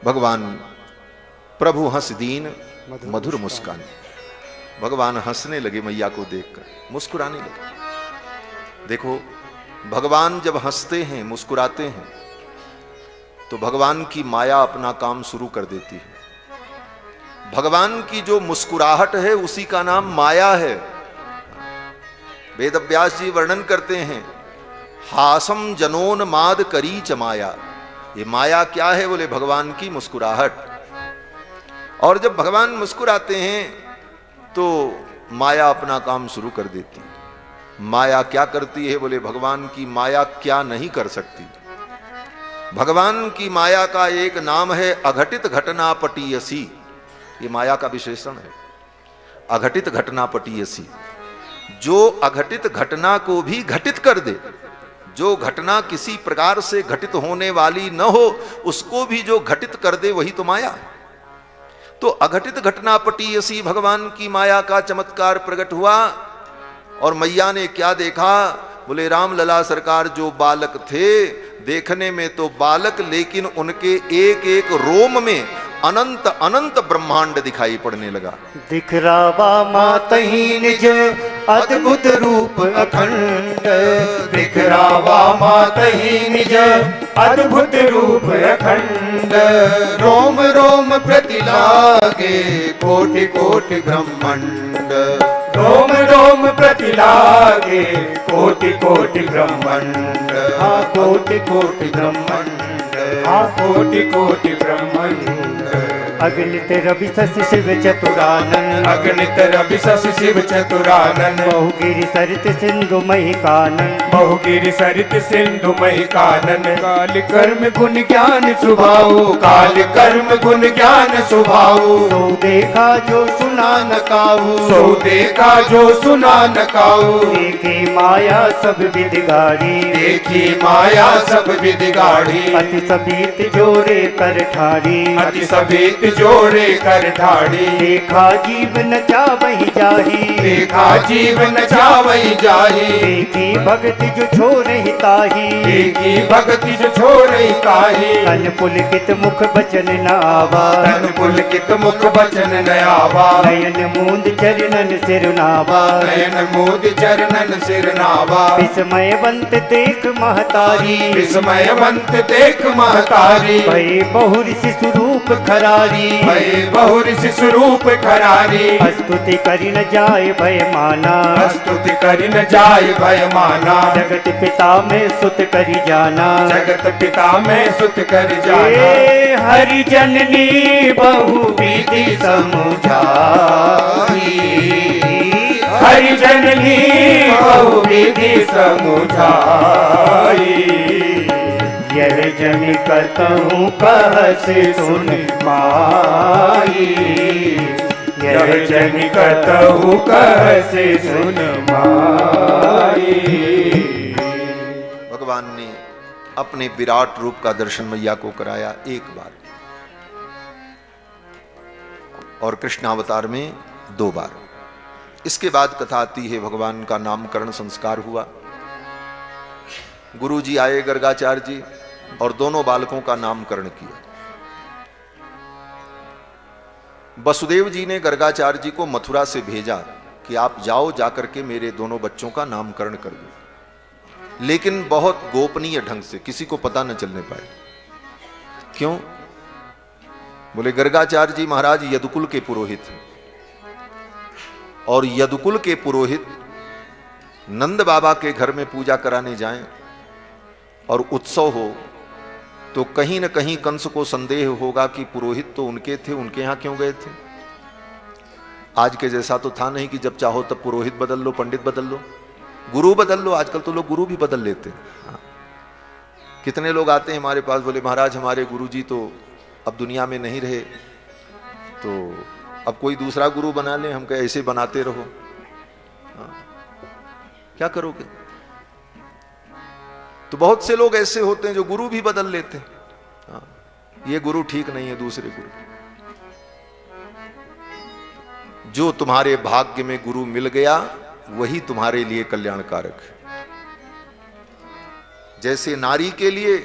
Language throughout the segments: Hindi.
भगवान प्रभु हंस दीन मधुर मुस्कान। भगवान हंसने लगे मैया को देखकर, मुस्कुराने लगे। देखो, भगवान जब हंसते हैं, मुस्कुराते हैं, तो भगवान की माया अपना काम शुरू कर देती है। भगवान की जो मुस्कुराहट है उसी का नाम माया है। वेद व्यास जी वर्णन करते हैं, हासम जनोन्माद करी च माया। ये माया क्या है? बोले भगवान की मुस्कुराहट। और जब भगवान मुस्कुराते हैं तो माया अपना काम शुरू कर देती है। माया क्या करती है? बोले भगवान की माया क्या नहीं कर सकती। भगवान की माया का एक नाम है अघटित घटना पटीयसी। ये माया का विशेषण है, अघटित घटना पटीयसी। जो अघटित घटना को भी घटित कर दे, जो घटना किसी प्रकार से घटित होने वाली न हो उसको भी जो घटित कर दे, वही तो माया। तो अघटित घटना पटीयसी भगवान की माया का चमत्कार प्रकट हुआ। और मैया ने क्या देखा? बोले राम लला सरकार जो बालक थे, देखने में तो बालक, लेकिन उनके एक एक रोम में अनंत अनंत ब्रह्मांड दिखाई पड़ने लगा। दिख रावा मातही निज अद्भुत रूप अखंड। दिख रावा मातही निज अद्भुत रूप अखंड। रोम रोम प्रतिलागे कोटि कोटि ब्रह्मांड। रोम रोम प्रतिलागे कोटि कोटि ब्रह्मांड। हाँ कोटि कोटि ब्रह्मांड। हाँ कोटि कोटि ब्रह्मांड। अगणित रवि शशि शिव चतुरानन। अगणित रवि शशि शिव चतुरानन। बहुगिरि सरित सिंधु मही कानन। बहुगिरि सरित सिंधु मही कानन। काल कर्म गुण ज्ञान सुभाऊ। काल कर्म गुण ज्ञान सुभाऊ। सो देखा जो सुना न काऊ। सो देखा जो सुना न काऊ। देखी माया सब विदिगाड़ी। देखी माया सब विदिगाड़ी। अति सबीत जोरे कर ठाड़ी। अति सबीत जोड़े कर ठाड़ी। देखा जीव न चावही जाही। देखा जीव न चावही जाही। देखी भगति जो छोड़ ही ताही। देखी भक्ति जो छोड़ ताही। तन पुलकित मुख बचन न आवा। तन पुलकित मुख बचन न आवा। नयन मूंद चरणन सिर नावा। नयन मोद चरणन सिर नावा। विस्मयवंत देख महतारी। विस्मयवंत देख महतारी। भय बहुर स्वरूप खरारी। भय बहुर स्वरूप खरारी। स्तुति करि न जाय भय माना। स्तुति करि न जाय भय माना। जगत पिता में सुत करि जाना। जगत पिता में सुत कर जाना। हरि जननी बहु विधि समुझाई। हरि जननी बहु विधि समुझाई। यह जन कतहु कहस सुन माई। यह जन कतहु कहस सुन माई। भगवान ने अपने विराट रूप का दर्शन मैया को कराया एक बार, और कृष्णावतार में 2 बार। इसके बाद कथा आती है, भगवान का नामकरण संस्कार हुआ। गुरु जी आए गर्गाचार्य जी और दोनों बालकों का नामकरण किया। वसुदेव जी ने गर्गाचार्य जी को मथुरा से भेजा कि आप जाओ, जाकर के मेरे दोनों बच्चों का नामकरण कर दो, लेकिन बहुत गोपनीय ढंग से, किसी को पता न चलने पाए। क्यों? बोले गर्गाचार्य जी महाराज यदुकुल के पुरोहित हैं, और यदुकुल के पुरोहित नंद बाबा के घर में पूजा कराने जाएं और उत्सव हो तो कहीं न कहीं कंस को संदेह होगा कि पुरोहित तो उनके थे, उनके यहां क्यों गए थे। आज के जैसा तो था नहीं कि जब चाहो तब पुरोहित बदल लो, पंडित बदल लो, गुरु बदल लो। आजकल तो लोग गुरु भी बदल लेते हैं। हाँ। कितने लोग आते हैं हमारे पास, बोले महाराज हमारे गुरु जी तो अब दुनिया में नहीं रहे, तो अब कोई दूसरा गुरु बना ले। हम कहे ऐसे बनाते रहो। हाँ। क्या करोगे? तो बहुत से लोग ऐसे होते हैं जो गुरु भी बदल लेते हैं। हाँ। ये गुरु ठीक नहीं है, दूसरे गुरु। जो तुम्हारे भाग्य में गुरु मिल गया वही तुम्हारे लिए कल्याणकारक है। जैसे नारी के लिए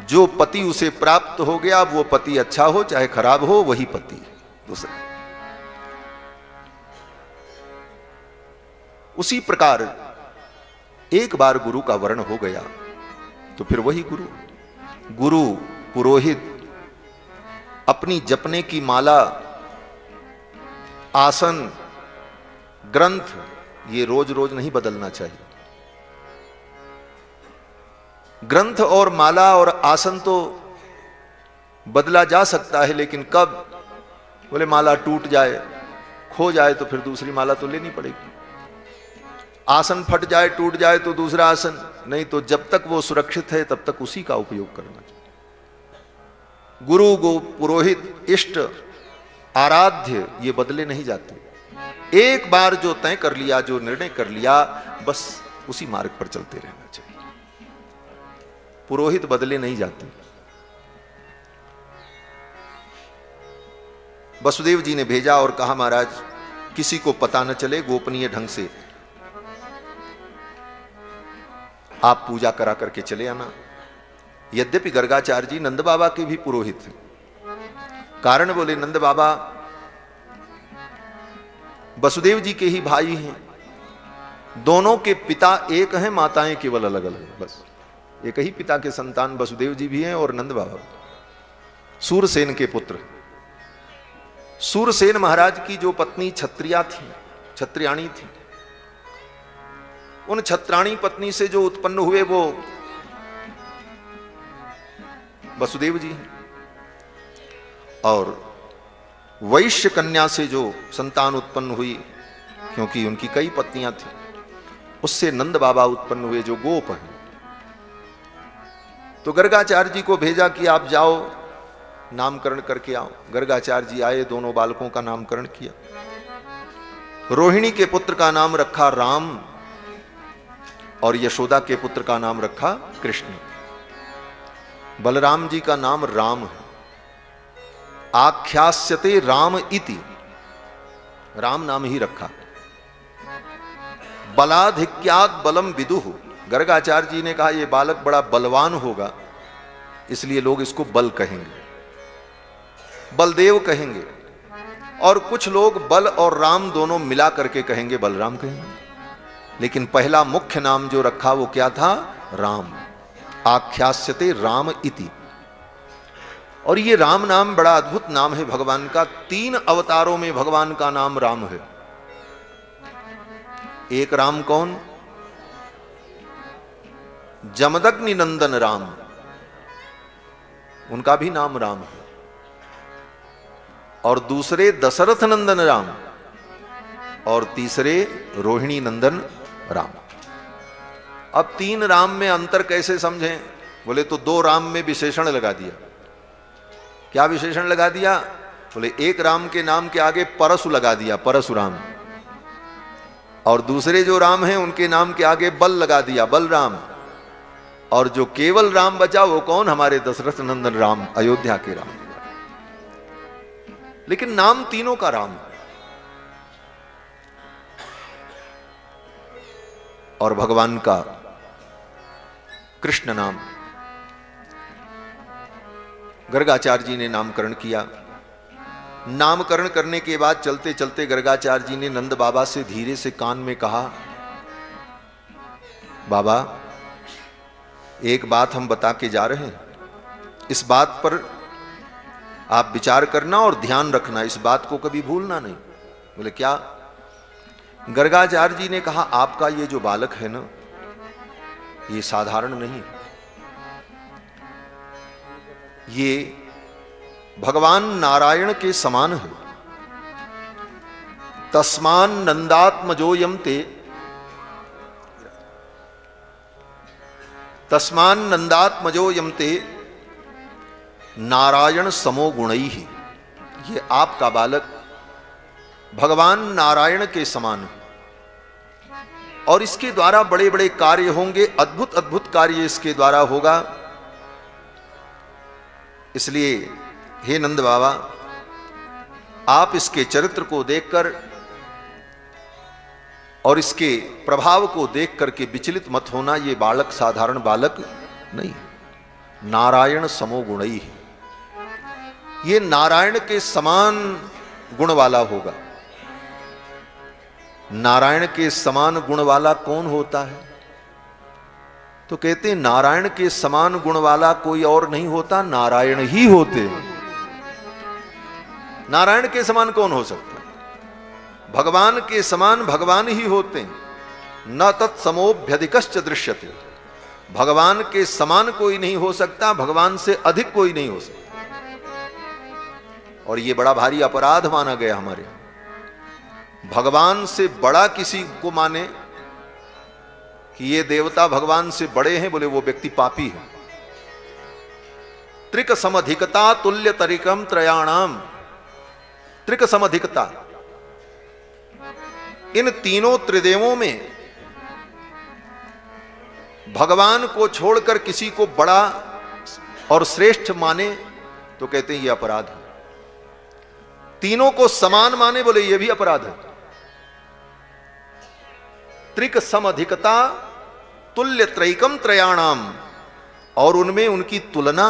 जो पति उसे प्राप्त हो गया, वो पति अच्छा हो चाहे खराब हो, वही पति है दूसरा। उसी प्रकार एक बार गुरु का वर्ण हो गया तो फिर वही गुरु। गुरु, पुरोहित अपनी जपने की माला, आसन, ग्रंथ, ये रोज रोज नहीं बदलना चाहिए। ग्रंथ और माला और आसन तो बदला जा सकता है, लेकिन कब? बोले माला टूट जाए, खो जाए तो फिर दूसरी माला तो लेनी पड़ेगी। आसन फट जाए, टूट जाए तो दूसरा आसन, नहीं तो जब तक वो सुरक्षित है तब तक उसी का उपयोग करना चाहिए। गुरु, गो, पुरोहित, इष्ट, आराध्य, ये बदले नहीं जाते। एक बार जो तय कर लिया, जो निर्णय कर लिया, बस उसी मार्ग पर चलते रहना चाहिए। पुरोहित बदले नहीं जाते। वसुदेव जी ने भेजा और कहा महाराज किसी को पता न चले, गोपनीय ढंग से आप पूजा करा करके चले आना। यद्यपि गर्गाचार्य जी नंद बाबा के भी पुरोहित थे। कारण बोले नंद बाबा वसुदेव जी के ही भाई हैं, दोनों के पिता एक हैं, माताएं केवल अलग अलग। बस एक ही पिता के संतान वसुदेव जी भी हैं और नंद बाबा। सूरसेन के पुत्र। सूरसेन महाराज की जो पत्नी क्षत्रिया थी, क्षत्रियाणी थी, उन छत्राणी पत्नी से जो उत्पन्न हुए वो वसुदेव जी हैं। और वैश्य कन्या से जो संतान उत्पन्न हुई, क्योंकि उनकी कई पत्नियां थी, उससे नंद बाबा उत्पन्न हुए जो गोप हैं। तो गर्गाचार्य जी को भेजा कि आप जाओ नामकरण करके आओ। गर्गाचार्य जी आए, दोनों बालकों का नामकरण किया। रोहिणी के पुत्र का नाम रखा राम और यशोदा के पुत्र का नाम रखा कृष्ण। बलराम जी का नाम राम है। आख्यास्यते राम इति, राम नाम ही रखा। बलाधिक्यात् बलम विदुः, गर्गाचार्य जी ने कहा यह बालक बड़ा बलवान होगा, इसलिए लोग इसको बल कहेंगे, बलदेव कहेंगे, और कुछ लोग बल और राम दोनों मिला करके कहेंगे बलराम कहेंगे। लेकिन पहला मुख्य नाम जो रखा वो क्या था? राम। आख्यास्यते राम इति। और ये राम नाम बड़ा अद्भुत नाम है भगवान का। 3 अवतारों में भगवान का नाम राम है। एक राम कौन? जमदग्नि नंदन राम, उनका भी नाम राम है। और दूसरे दशरथ नंदन राम, और तीसरे रोहिणी नंदन राम। अब 3 राम में अंतर कैसे समझें? बोले तो 2 राम में विशेषण लगा दिया। क्या विशेषण लगा दिया? बोले एक राम के नाम के आगे परशु लगा दिया, परशुराम। और दूसरे जो राम हैं उनके नाम के आगे बल लगा दिया, बलराम। और जो केवल राम बचा वो कौन? हमारे दशरथ नंदन राम, अयोध्या के राम। लेकिन नाम तीनों का राम है। और भगवान का कृष्ण नाम गर्गाचार्य जी ने नामकरण किया। नामकरण करने के बाद चलते चलते गर्गाचार्य जी ने नंद बाबा से धीरे से कान में कहा, बाबा एक बात हम बता के जा रहे हैं, इस बात पर आप विचार करना और ध्यान रखना, इस बात को कभी भूलना नहीं। बोले क्या? गर्गाचार्य जी ने कहा आपका ये जो बालक है ना, ये साधारण नहीं, ये भगवान नारायण के समान है। तस्मान नंदात्मजोयम ते, तस्मान नंदात्मजोयम ते नारायण समो गुणैहि। ये आपका बालक भगवान नारायण के समान है और इसके द्वारा बड़े बड़े कार्य होंगे, अद्भुत अद्भुत कार्य इसके द्वारा होगा। इसलिए हे नंद बाबा, आप इसके चरित्र को देखकर और इसके प्रभाव को देख करके विचलित मत होना, ये बालक साधारण बालक नहीं। नारायण समो गुणई, ये नारायण के समान गुण वाला होगा। नारायण के समान गुण वाला कौन होता है? तो कहते हैं नारायण के समान गुण वाला कोई और नहीं होता, नारायण ही होते हैं। नारायण के समान कौन हो सकता है? भगवान के समान भगवान ही होते हैं। न तत्समोभ्यधिकश्च दृश्यते, भगवान के समान कोई नहीं हो सकता, भगवान से अधिक कोई नहीं हो सकता। और यह बड़ा भारी अपराध माना गया हमारे यहां। भगवान से बड़ा किसी को माने कि ये देवता भगवान से बड़े हैं, बोले वो व्यक्ति पापी है। त्रिक समधिकता तुल्य तरिकम त्रयाणाम, त्रिक समधिकता, इन तीनों त्रिदेवों में भगवान को छोड़कर किसी को बड़ा और श्रेष्ठ माने तो कहते हैं ये अपराध है। तीनों को समान माने, बोले ये भी अपराध है। त्रिक समधिकता तुल्य त्रैकम त्रयाणाम, और उनमें उनकी तुलना,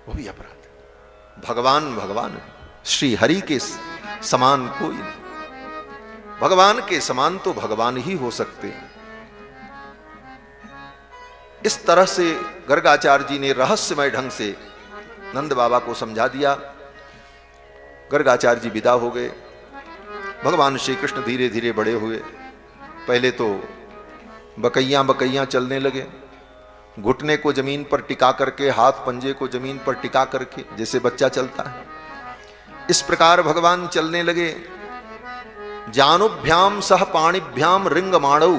वो भी अपराध है। भगवान भगवान है, श्री हरि के समान कोई नहीं। भगवान के समान तो भगवान ही हो सकते हैं। इस तरह से गर्गाचार्य जी ने रहस्यमय ढंग से नंद बाबा को समझा दिया। गर्गाचार्य जी विदा हो गए। भगवान श्री कृष्ण धीरे धीरे बड़े हुए। पहले तो बकैयां बकैयां चलने लगे, घुटने को जमीन पर टिका करके, हाथ पंजे को जमीन पर टिका करके, जैसे बच्चा चलता है, इस प्रकार भगवान चलने लगे। जानुभ्याम सह पाणिभ्याम रिंगमाणौ,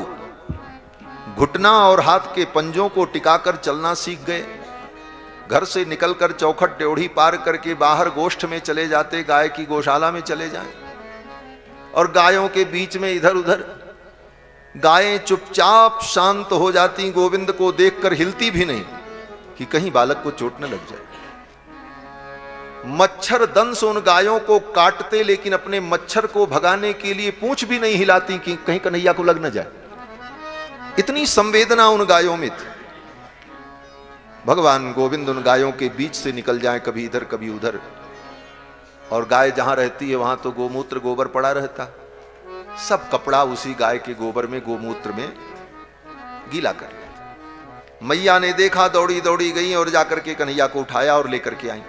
घुटना और हाथ के पंजों को टिकाकर चलना सीख गए। घर से निकलकर चौखट ड्योढ़ी पार करके बाहर गोष्ठ में चले जाते, गाय की गौशाला में चले जाएं, और गायों के बीच में इधर उधर गायें चुपचाप शांत हो जाती, गोविंद को देखकर हिलती भी नहीं कि कहीं बालक को चोट न लग जाए। मच्छर दंश उन गायों को काटते, लेकिन अपने मच्छर को भगाने के लिए पूंछ भी नहीं हिलाती कि कहीं कन्हैया को लग न जाए। इतनी संवेदना उन गायों में थी। भगवान गोविंद उन गायों के बीच से निकल जाए, कभी इधर कभी उधर, और गाय जहां रहती है वहां तो गोमूत्र गोबर पड़ा रहता, सब कपड़ा उसी गाय के गोबर में, गोमूत्र में गीला कर लिया। मैया ने देखा, दौड़ी दौड़ी गई और जाकर के कन्हैया को उठाया और लेकर के आई,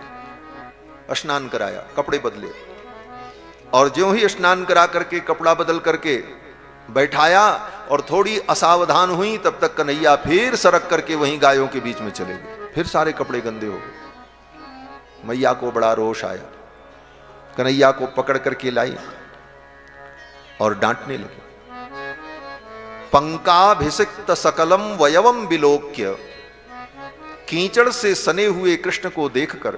स्नान कराया, कपड़े बदले, और ज्यों ही स्नान करा करके कपड़ा बदल करके बैठाया और थोड़ी असावधान हुई, तब तक कन्हैया फिर सरक करके वहीं गायों के बीच में चले गए। फिर सारे कपड़े गंदे हो गए। मैया को बड़ा रोष आया, कन्हैया को पकड़ करके लाई और डांटने लगे। पंकाभिषिक्त सकलम वयवम विलोक्य, कीचड़ से सने हुए कृष्ण को देखकर,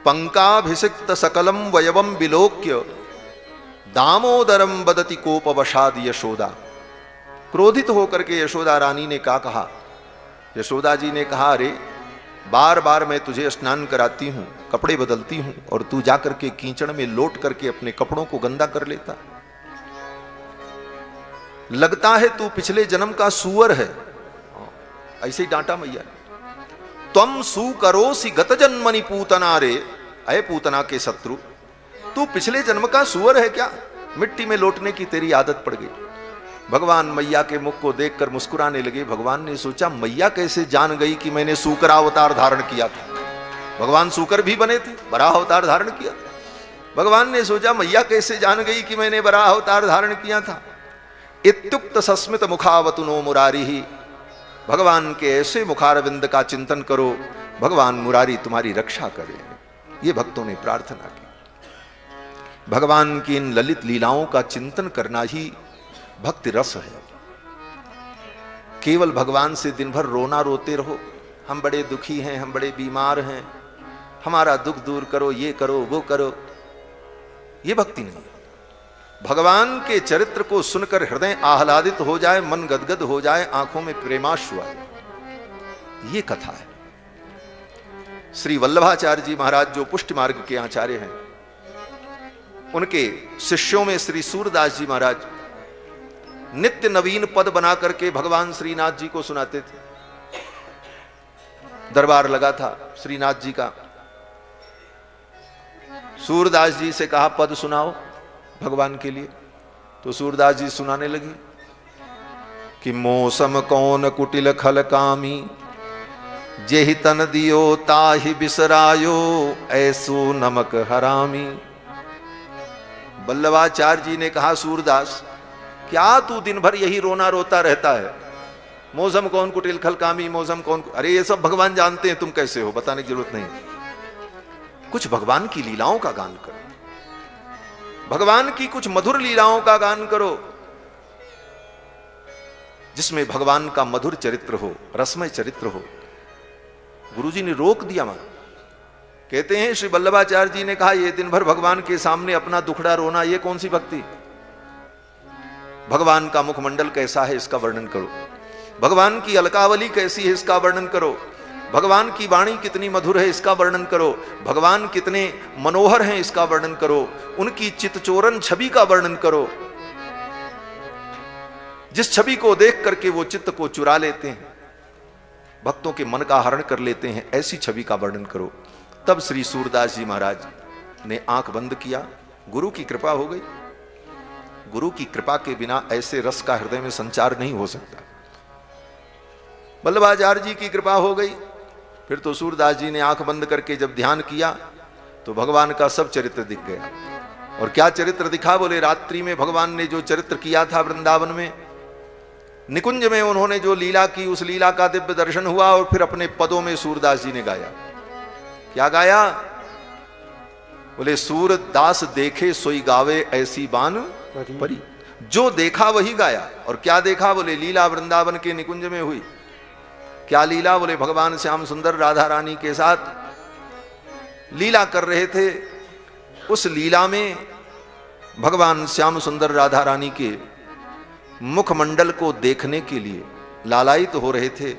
पंकाभिषिक्त सकलम वयवम विलोक्य दामोदरम बदति कोपवशाद यशोदा। क्रोधित होकर के यशोदा रानी ने क्या कहा? यशोदा जी ने कहा, अरे बार बार मैं तुझे स्नान कराती हूं, कपड़े बदलती हूं, और तू जाकर के कीचड़ में लोट करके अपने कपड़ों को गंदा कर लेता। लगता है तू पिछले जन्म का सूअर है। ऐसे ही डांटा मैया। त्वम सुकरोसी गत जन्मनि पूतना रे, अय पूतना के शत्रु, तू पिछले जन्म का सूअर है क्या? मिट्टी में लौटने की तेरी आदत पड़ गई। भगवान मैया के मुख को देखकर मुस्कुराने लगे। भगवान ने सोचा, मैया कैसे जान गई कि मैंने सूकर अवतार धारण किया था? भगवान सूकर भी बने थे, बराह अवतार धारण किया। भगवान ने सोचा, मैया कैसे जान गई कि मैंने बराह अवतार धारण किया था? इत्युक्त सस्मित मुखावतुनो मुरारी ही, भगवान के ऐसे मुखारविंद का चिंतन करो, भगवान मुरारी तुम्हारी रक्षा करें। ये भक्तों ने प्रार्थना की। भगवान की इन ललित लीलाओं का चिंतन करना ही भक्ति रस है। केवल भगवान से दिन भर रोना रोते रहो, हम बड़े दुखी हैं, हम बड़े बीमार हैं, हमारा दुख दूर करो, ये करो वो करो, ये भक्ति नहीं है। भगवान के चरित्र को सुनकर हृदय आह्लादित हो जाए, मन गदगद हो जाए, आंखों में प्रेमाश्रु आए, ये कथा है। श्री वल्लभाचार्य जी महाराज जो पुष्टि मार्ग के आचार्य हैं, उनके शिष्यों में श्री सूरदास जी महाराज नित्य नवीन पद बना करके भगवान श्रीनाथ जी को सुनाते थे। दरबार लगा था श्रीनाथ जी का। सूरदास जी से कहा पद सुनाओ भगवान के लिए। तो सूरदास जी सुनाने लगी कि मौसम कौन कुटिल खल कामी, जेहि तन दियो ताहि बिसरायो, ऐसो नमक हरामी। वल्लभाचार्य जी ने कहा सूरदास क्या तू दिन भर यही रोना रोता रहता है? मौसम कौन कुटिल खल कामी, मौसम कौन, अरे ये सब भगवान जानते हैं, तुम कैसे हो बताने की जरूरत नहीं। कुछ भगवान की लीलाओं का गान करो, भगवान की कुछ मधुर लीलाओं का गान करो, जिसमें भगवान का मधुर चरित्र हो, रसमय चरित्र हो। गुरुजी ने रोक दिया मानो। कहते हैं श्री वल्लभाचार्य जी ने कहा ये दिन भर भगवान के सामने अपना दुखड़ा रोना, ये कौन सी भक्ति? भगवान का मुखमंडल कैसा है इसका वर्णन करो, भगवान की अलकावली कैसी है इसका वर्णन करो, भगवान की वाणी कितनी मधुर है इसका वर्णन करो, भगवान कितने मनोहर हैं इसका वर्णन करो, उनकी चित्तचोरन छवि का वर्णन करो, जिस छवि को देख करके वो चित्त को चुरा लेते हैं, भक्तों के मन का हरण कर लेते हैं, ऐसी छवि का वर्णन करो। तब श्री सूरदास जी महाराज ने आंख बंद किया, गुरु की कृपा हो गई। गुरु की कृपा के बिना ऐसे रस का हृदय में संचार नहीं हो सकता। वल्लभाचार्य जी की कृपा हो गई। फिर तो सूरदास जी ने आंख बंद करके जब ध्यान किया तो भगवान का सब चरित्र दिख गया। और क्या चरित्र दिखा? बोले रात्रि में भगवान ने जो चरित्र किया था वृंदावन में, निकुंज में उन्होंने जो लीला की, उस लीला का दिव्य दर्शन हुआ। और फिर अपने पदों में सूरदास जी ने गाया। क्या गाया? बोले सूरदास देखे सोई गावे ऐसी बान परी। जो देखा वही गाया। और क्या देखा? बोले लीला वृंदावन के निकुंज में हुई। क्या लीला? बोले भगवान श्याम सुंदर राधा रानी के साथ लीला कर रहे थे। उस लीला में भगवान श्याम सुंदर राधा रानी के मुखमंडल को देखने के लिए लालायित हो रहे थे।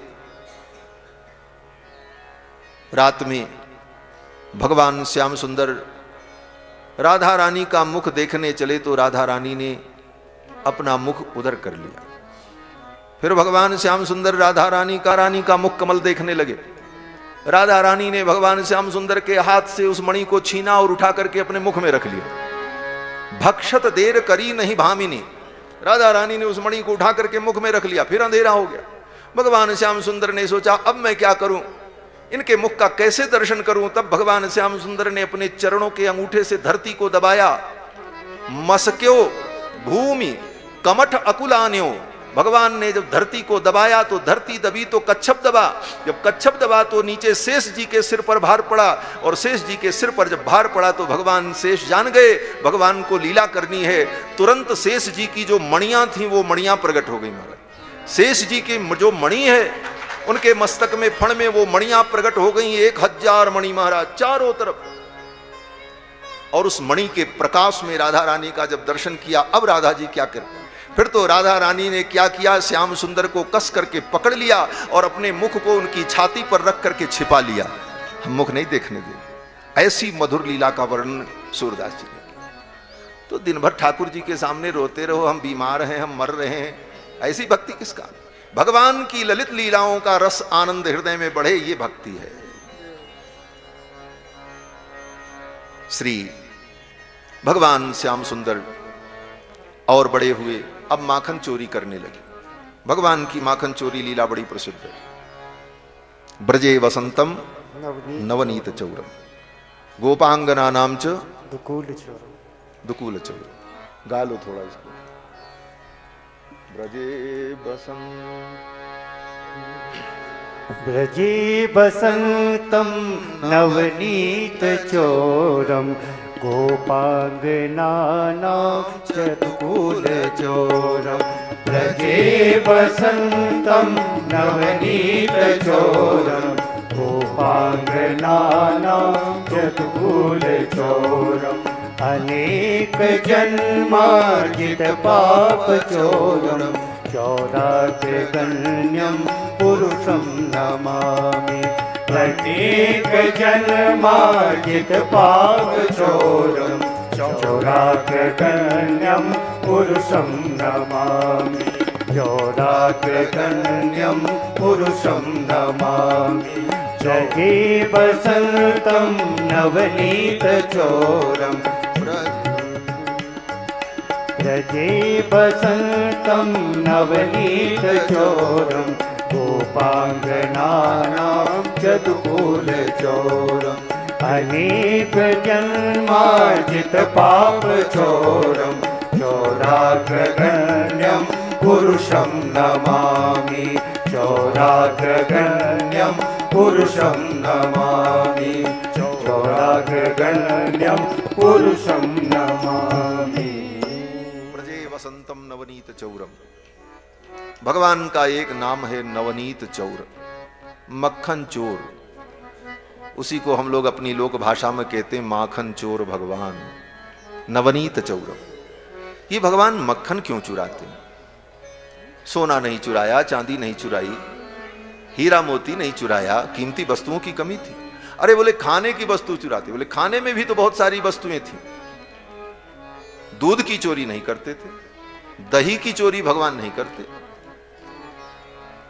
रात में भगवान श्याम सुंदर राधा रानी का मुख देखने चले तो राधा रानी ने अपना मुख उधर कर लिया। फिर भगवान श्याम सुंदर राधा रानी का मुख कमल देखने लगे। राधा रानी ने भगवान श्याम सुंदर के हाथ से उस मणि को छीना और उठा करके अपने मुख में रख लिया। भक्षत देर करी नहीं भामिनी, राधा रानी ने उस मणि को उठा करके मुख में रख लिया। फिर अंधेरा हो गया। भगवान श्याम सुंदर ने सोचा अब मैं क्या करूं, इनके मुख का कैसे दर्शन करूं। तब भगवान श्याम सुंदर ने अपने चरणों के अंगूठे से धरती को दबाया। मस्क्यो भूमि कमठ अकुलान्यो। भगवान ने जब धरती को दबाया तो धरती दबी तो कच्छप दबा। जब कच्छप दबा तो नीचे शेष जी के सिर पर भार पड़ा। और शेष जी के सिर पर जब भार पड़ा तो भगवान शेष जान गए भगवान को लीला करनी है। तुरंत शेष जी की जो मणियां थी वो मणियां प्रकट हो गई महाराज। शेष जी की जो मणि है उनके मस्तक में फण में वो मणियां प्रकट हो गई। 1000 मणि महाराज चारों तरफ। और उस मणि के प्रकाश में राधा रानी का जब दर्शन किया, अब राधा जी क्या करें। फिर तो राधा रानी ने क्या किया, श्याम सुंदर को कस करके पकड़ लिया और अपने मुख को उनकी छाती पर रख करके छिपा लिया। हम मुख नहीं देखने देंगे। ऐसी मधुर लीला का वर्णन सूरदास जी ने किया। तो दिन भर ठाकुर जी के सामने रोते रहो, हम बीमार हैं, हम मर रहे हैं, ऐसी भक्ति किसका? भगवान की ललित लीलाओं का रस आनंद हृदय में बढ़े, ये भक्ति है। श्री भगवान श्याम सुंदर और बड़े हुए, अब माखन चोरी करने लगे। भगवान की माखन चोरी लीला बड़ी प्रसिद्ध है। ब्रजे वसंतम नवनीत चौरम गोपांगना नाम च दुकूल चौरम। गा लो थोड़ा इसको। ब्रजे बसंतम नवनीत चोरम गोपांगनानां चतुकूल चोरम। ब्रजे बसंतम नवनीत चोरम गोपांगनानां चतुकूल चोरम। अनेक जन्मार्जित पाप चोरम चौराग्रगण्यं पुरुषं नमामि। अनेक जन्मार्जित पाप चोरम चौराग्रगण्यं पुरुषं नमामि। चौराग्रगण्यं पुरुषं नमामि। व्रजे वसन्तं नवनीतचोरम् व्रजे वसन्तं नवनीतचोरं गोपाङ्गनानां चतुकूलचोरम् अनेक जन्मार्जित पापचोरं चोराग्रगण्यं पुरुषं नमामि चोराग्रगण्यं पुरुषं नमामि चोराग्रगण्यं पुरुषं नमामि। व्रजे वसंतम नवनीत चौरम। भगवान का एक नाम है नवनीत चौर, मक्खन चोर। उसी को हम लोग अपनी लोक भाषा में कहते हैं माखन चोर भगवान, नवनीत चौरम। ये भगवान मक्खन क्यों चुराते हैं? सोना नहीं चुराया, चांदी नहीं चुराई, हीरा मोती नहीं चुराया, कीमती वस्तुओं की कमी थी। अरे बोले खाने की वस्तु चुराते, बोले खाने में भी तो बहुत सारी वस्तुएं थी। दूध की चोरी नहीं करते थे, दही की चोरी भगवान नहीं करते,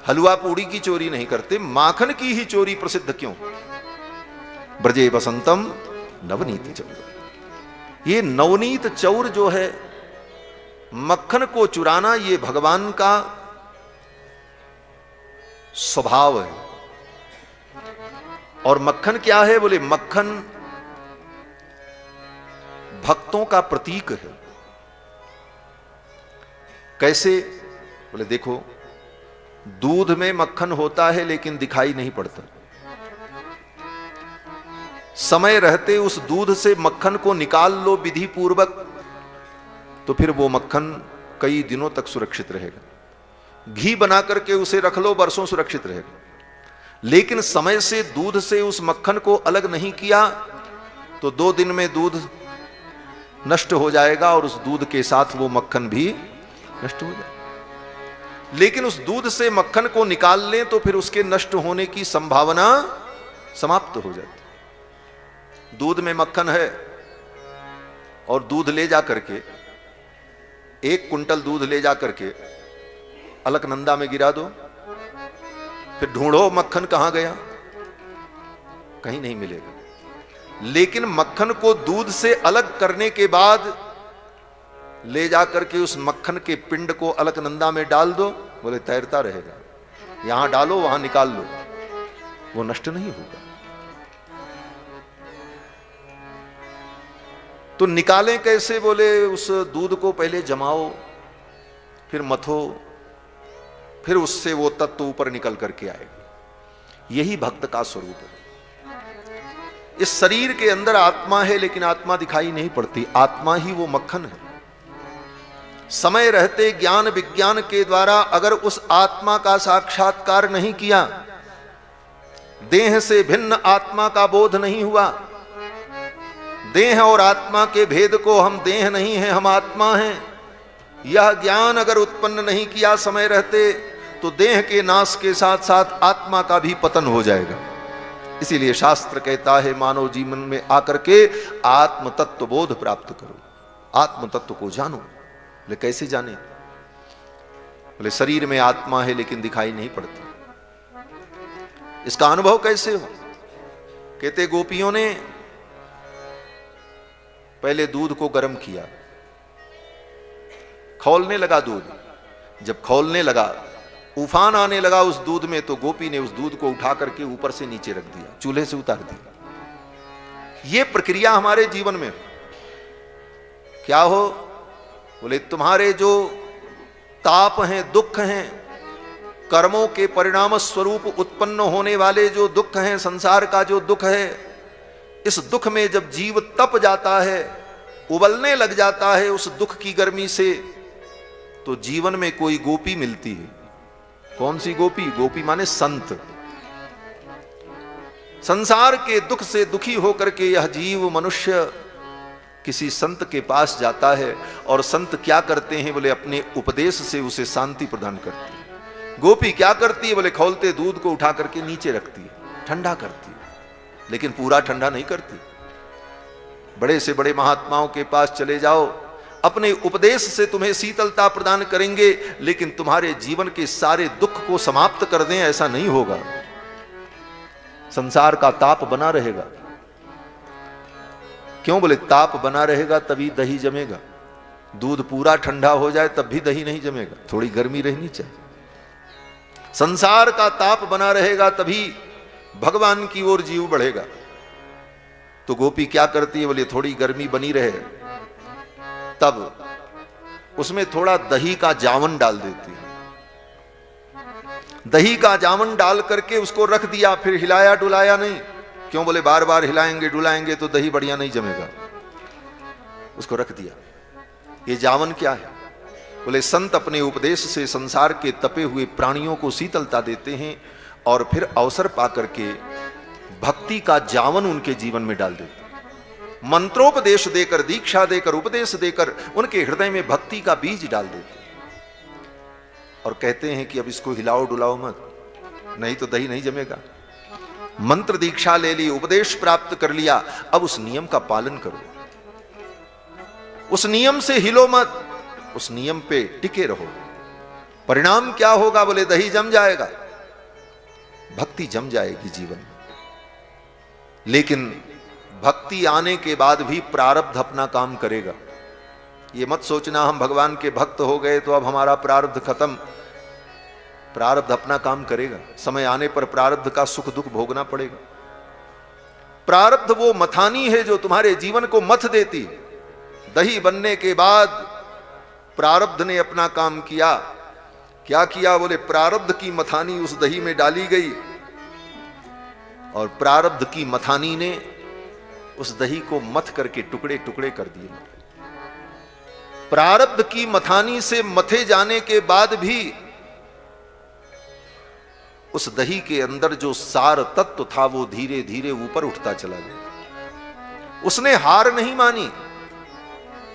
हलवा पूड़ी की चोरी नहीं करते, माखन की ही चोरी प्रसिद्ध क्यों? ब्रजे वसंतम नवनीत चौर। ये नवनीत चौर जो है, मक्खन को चुराना, ये भगवान का स्वभाव है। और मक्खन क्या है? बोले मक्खन भक्तों का प्रतीक है। कैसे? बोले देखो, दूध में मक्खन होता है लेकिन दिखाई नहीं पड़ता। समय रहते उस दूध से मक्खन को निकाल लो विधि पूर्वक, तो फिर वो मक्खन कई दिनों तक सुरक्षित रहेगा। घी बना करके उसे रख लो, वर्षों सुरक्षित रहेगा। लेकिन समय से दूध से उस मक्खन को अलग नहीं किया तो 2 दिन में दूध नष्ट हो जाएगा और उस दूध के साथ वो मक्खन भी नष्ट हो जाएगा। लेकिन उस दूध से मक्खन को निकाल लें तो फिर उसके नष्ट होने की संभावना समाप्त हो जाती। दूध में मक्खन है और दूध ले जा करके, 1 कुंटल दूध ले जा करके अलकनंदा में गिरा दो, फिर ढूंढो मक्खन कहां गया, कहीं नहीं मिलेगा। लेकिन मक्खन को दूध से अलग करने के बाद ले जा करके उस मक्खन के पिंड को अलकनंदा में डाल दो, बोले तैरता रहेगा। यहां डालो वहां निकाल लो, वो नष्ट नहीं होगा। तो निकालें कैसे? बोले उस दूध को पहले जमाओ, फिर मथो, फिर उससे वो तत्व ऊपर निकल करके आएगा। यही भक्त का स्वरूप है। इस शरीर के अंदर आत्मा है लेकिन आत्मा दिखाई नहीं पड़ती, आत्मा ही वो मक्खन है। समय रहते ज्ञान विज्ञान के द्वारा अगर उस आत्मा का साक्षात्कार नहीं किया, देह से भिन्न आत्मा का बोध नहीं हुआ, देह और आत्मा के भेद को हम देह नहीं है हम आत्मा हैं, यह ज्ञान अगर उत्पन्न नहीं किया समय रहते, तो देह के नाश के साथ साथ आत्मा का भी पतन हो जाएगा। इसीलिए शास्त्र कहता है मानव जीवन में आकर के आत्म तत्व बोध प्राप्त करो, आत्म तत्व को जानो। बोले कैसे जाने? बोले शरीर में आत्मा है लेकिन दिखाई नहीं पड़ता। इसका अनुभव कैसे हो? कहते गोपियों ने पहले दूध को गर्म किया, खौलने लगा दूध। जब खौलने लगा, उफान आने लगा उस दूध में, तो गोपी ने उस दूध को उठा करके ऊपर से नीचे रख दिया, चूल्हे से उतार दिया। यह प्रक्रिया हमारे जीवन में क्या हो? बोले तुम्हारे जो ताप हैं, दुख हैं, कर्मों के परिणाम स्वरूप उत्पन्न होने वाले जो दुख हैं, संसार का जो दुख है, इस दुख में जब जीव तप जाता है, उबलने लग जाता है उस दुख की गर्मी से, तो जीवन में कोई गोपी मिलती है। कौन सी गोपी? गोपी माने संत। संसार के दुख से दुखी होकर के यह जीव मनुष्य किसी संत के पास जाता है, और संत क्या करते हैं? बोले अपने उपदेश से उसे शांति प्रदान करते हैं। गोपी क्या करती है? बोले खौलते दूध को उठा करके नीचे रखती है, ठंडा करती है, लेकिन पूरा ठंडा नहीं करती। बड़े से बड़े महात्माओं के पास चले जाओ, अपने उपदेश से तुम्हें शीतलता प्रदान करेंगे, लेकिन तुम्हारे जीवन के सारे दुख को समाप्त कर दें, ऐसा नहीं होगा। संसार का ताप बना रहेगा। क्यों? बोले ताप बना रहेगा तभी दही जमेगा। दूध पूरा ठंडा हो जाए तब भी दही नहीं जमेगा, थोड़ी गर्मी रहनी चाहिए। संसार का ताप बना रहेगा तभी भगवान की ओर जीव बढ़ेगा। तो गोपी क्या करती है? बोले थोड़ी गर्मी बनी रहे तब उसमें थोड़ा दही का जावन डाल देती है। दही का जावन डाल करके उसको रख दिया, फिर हिलाया डुलाया नहीं। क्यों? बोले बार बार हिलाएंगे डुलाएंगे तो दही बढ़िया नहीं जमेगा। उसको रख दिया। ये जावन क्या है? बोले संत अपने उपदेश से संसार के तपे हुए प्राणियों को शीतलता देते हैं और फिर अवसर पाकर के भक्ति का जावन उनके जीवन में डाल देते हैं। मंत्रोपदेश देकर, दीक्षा देकर, उपदेश देकर उनके हृदय में भक्ति का बीज डाल देते हैं और कहते हैं कि अब इसको हिलाओ डुलाओ मत, नहीं तो दही नहीं जमेगा। मंत्र दीक्षा ले ली, उपदेश प्राप्त कर लिया, अब उस नियम का पालन करो, उस नियम से हिलो मत, उस नियम पे टिके रहो। परिणाम क्या होगा? बोले दही जम जाएगा, भक्ति जम जाएगी जीवन में। लेकिन भक्ति आने के बाद भी प्रारब्ध अपना काम करेगा। ये मत सोचना हम भगवान के भक्त हो गए तो अब हमारा प्रारब्ध खत्म। प्रारब्ध अपना काम करेगा। समय आने पर प्रारब्ध का सुख दुख भोगना पड़ेगा। प्रारब्ध वो मथानी है जो तुम्हारे जीवन को मथ देती। दही बनने के बाद प्रारब्ध ने अपना काम किया। क्या किया? बोले प्रारब्ध की मथानी उस दही में डाली गई और प्रारब्ध की मथानी ने उस दही को मथ करके टुकड़े टुकड़े कर दिए। प्रारब्ध की मथानी से मथे जाने के बाद भी उस दही के अंदर जो सार तत्व था वो धीरे धीरे ऊपर उठता चला गया। उसने हार नहीं मानी।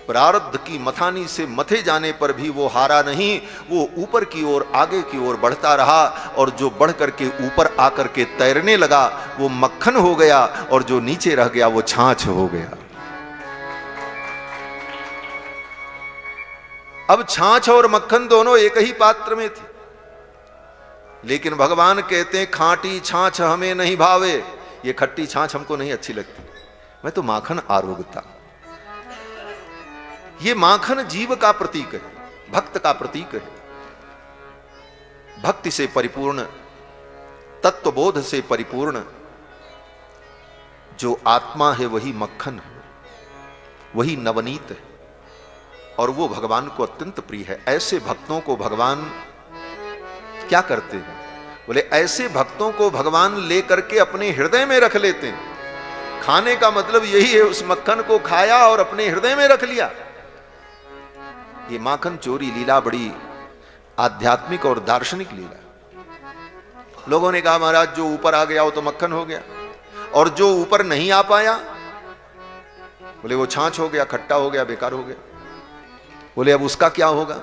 प्रारब्ध की मथानी से मथे जाने पर भी वो हारा नहीं, वो ऊपर की ओर, आगे की ओर बढ़ता रहा और जो बढ़ करके ऊपर आकर के तैरने लगा वो मक्खन हो गया और जो नीचे रह गया वो छाछ हो गया। अब छाछ और मक्खन दोनों एक ही पात्र में थे, लेकिन भगवान कहते हैं खाटी छाछ हमें नहीं भावे। ये खट्टी छाछ हमको नहीं अच्छी लगती, मैं तो माखन आरोग्यता। ये माखन जीव का प्रतीक है, भक्त का प्रतीक है। भक्ति से परिपूर्ण, तत्वबोध से परिपूर्ण जो आत्मा है वही मक्खन है, वही नवनीत है और वो भगवान को अत्यंत प्रिय है। ऐसे भक्तों को भगवान क्या करते हैं? बोले ऐसे भक्तों को भगवान लेकर के अपने हृदय में रख लेते हैं। खाने का मतलब यही है, उस मक्खन को खाया और अपने हृदय में रख लिया। ये माखन चोरी लीला बड़ी आध्यात्मिक और दार्शनिक लीला। लोगों ने कहा महाराज जो ऊपर आ गया वो तो मक्खन हो गया, और जो ऊपर नहीं आ पाया बोले वो छाछ हो गया, खट्टा हो गया, बेकार हो गया। बोले अब उसका क्या होगा?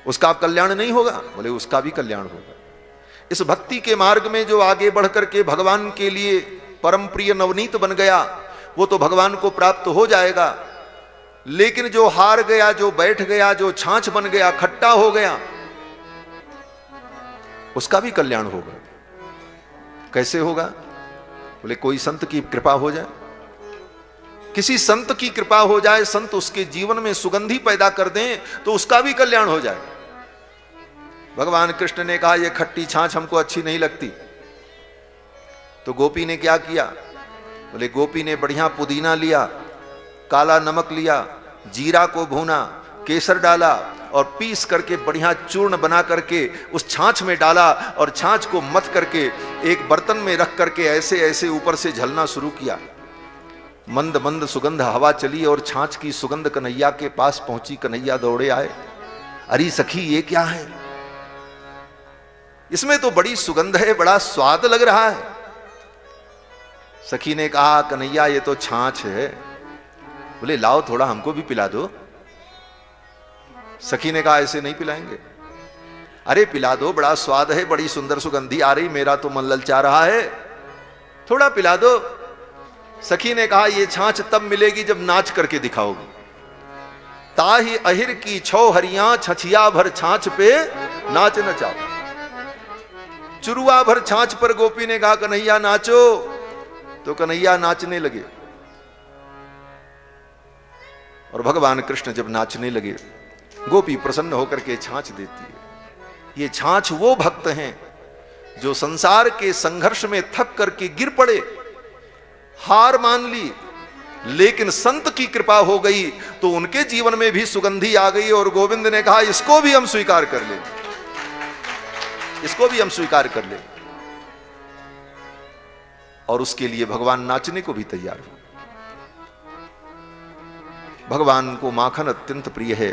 उसका कल्याण नहीं होगा? बोले उसका भी कल्याण होगा। इस भक्ति के मार्ग में जो आगे बढ़ करके भगवान के लिए परम प्रिय नवनीत बन गया वो तो भगवान को प्राप्त हो जाएगा, लेकिन जो हार गया, जो बैठ गया, जो छाछ बन गया, खट्टा हो गया, उसका भी कल्याण होगा। कैसे होगा? बोले कोई संत की कृपा हो जाए, किसी संत की कृपा हो जाए, संत उसके जीवन में सुगंधी पैदा कर दें तो उसका भी कल्याण हो जाए। भगवान कृष्ण ने कहा ये खट्टी छाछ हमको अच्छी नहीं लगती, तो गोपी ने क्या किया? बोले गोपी ने बढ़िया पुदीना लिया, काला नमक लिया, जीरा को भूना, केसर डाला और पीस करके बढ़िया चूर्ण बना करके उस छाछ में डाला और छाछ को मथ करके एक बर्तन में रख करके ऐसे ऐसे ऊपर से झलना शुरू किया। मंद मंद सुगंध हवा चली और छाछ की सुगंध कन्हैया के पास पहुंची। कन्हैया दौड़े आए, अरे सखी ये क्या है? इसमें तो बड़ी सुगंध है, बड़ा स्वाद लग रहा है। सखी ने कहा कन्हैया ये तो छाछ है। बोले लाओ थोड़ा हमको भी पिला दो। सखी ने कहा ऐसे नहीं पिलाएंगे। अरे पिला दो, बड़ा स्वाद है, बड़ी सुंदर सुगंधी आ रही, मेरा तो मन ललचा रहा है, थोड़ा पिला दो। सखी ने कहा ये छाछ तब मिलेगी जब नाच करके दिखाओगी। ताही अहिर की छौ हरियां छछिया भर छाछ पे नाच नचाओ। चुरुआ भर छाछ पर गोपी ने कहा कन्हैया नाचो, तो कन्हैया नाचने लगे। और भगवान कृष्ण जब नाचने लगे, गोपी प्रसन्न होकर के छाछ देती है। ये छाछ वो भक्त हैं जो संसार के संघर्ष में थक करके गिर पड़े, हार मान ली, लेकिन संत की कृपा हो गई तो उनके जीवन में भी सुगंधी आ गई। और गोविंद ने कहा इसको भी हम स्वीकार कर ले, इसको भी हम स्वीकार कर ले। और उसके लिए भगवान नाचने को भी तैयार हो। भगवान को माखन अत्यंत प्रिय है,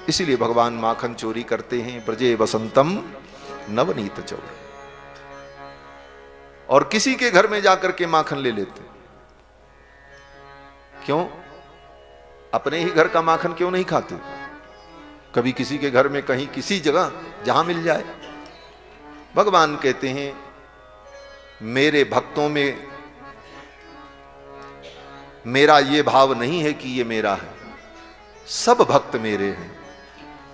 इसीलिए भगवान माखन चोरी करते हैं। ब्रजे बसंतम नवनीत चौर, और किसी के घर में जाकर के माखन ले लेते। क्यों? अपने ही घर का माखन क्यों नहीं खाते? कभी किसी के घर में कहीं किसी जगह जहां मिल जाए। भगवान कहते हैं मेरे भक्तों में मेरा ये भाव नहीं है कि ये मेरा है, सब भक्त मेरे हैं।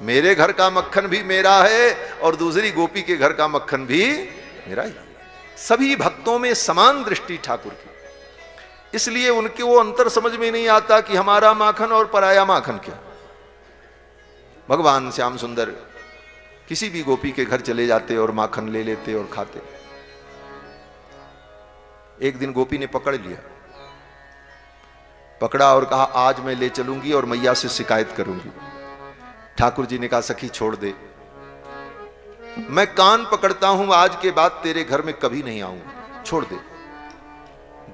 मेरे घर का मक्खन भी मेरा है और दूसरी गोपी के घर का मक्खन भी मेरा ही। सभी भक्तों में समान दृष्टि ठाकुर की, इसलिए उनके वो अंतर समझ में नहीं आता कि हमारा माखन और पराया माखन क्या। भगवान श्याम सुंदर किसी भी गोपी के घर चले जाते और माखन ले लेते और खाते। एक दिन गोपी ने पकड़ लिया, पकड़ा और कहा आज मैं ले चलूंगी और मैया से शिकायत करूंगी। ठाकुर जी ने कहा सखी छोड़ दे, मैं कान पकड़ता हूं, आज के बाद तेरे घर में कभी नहीं आऊंगा, छोड़ दे।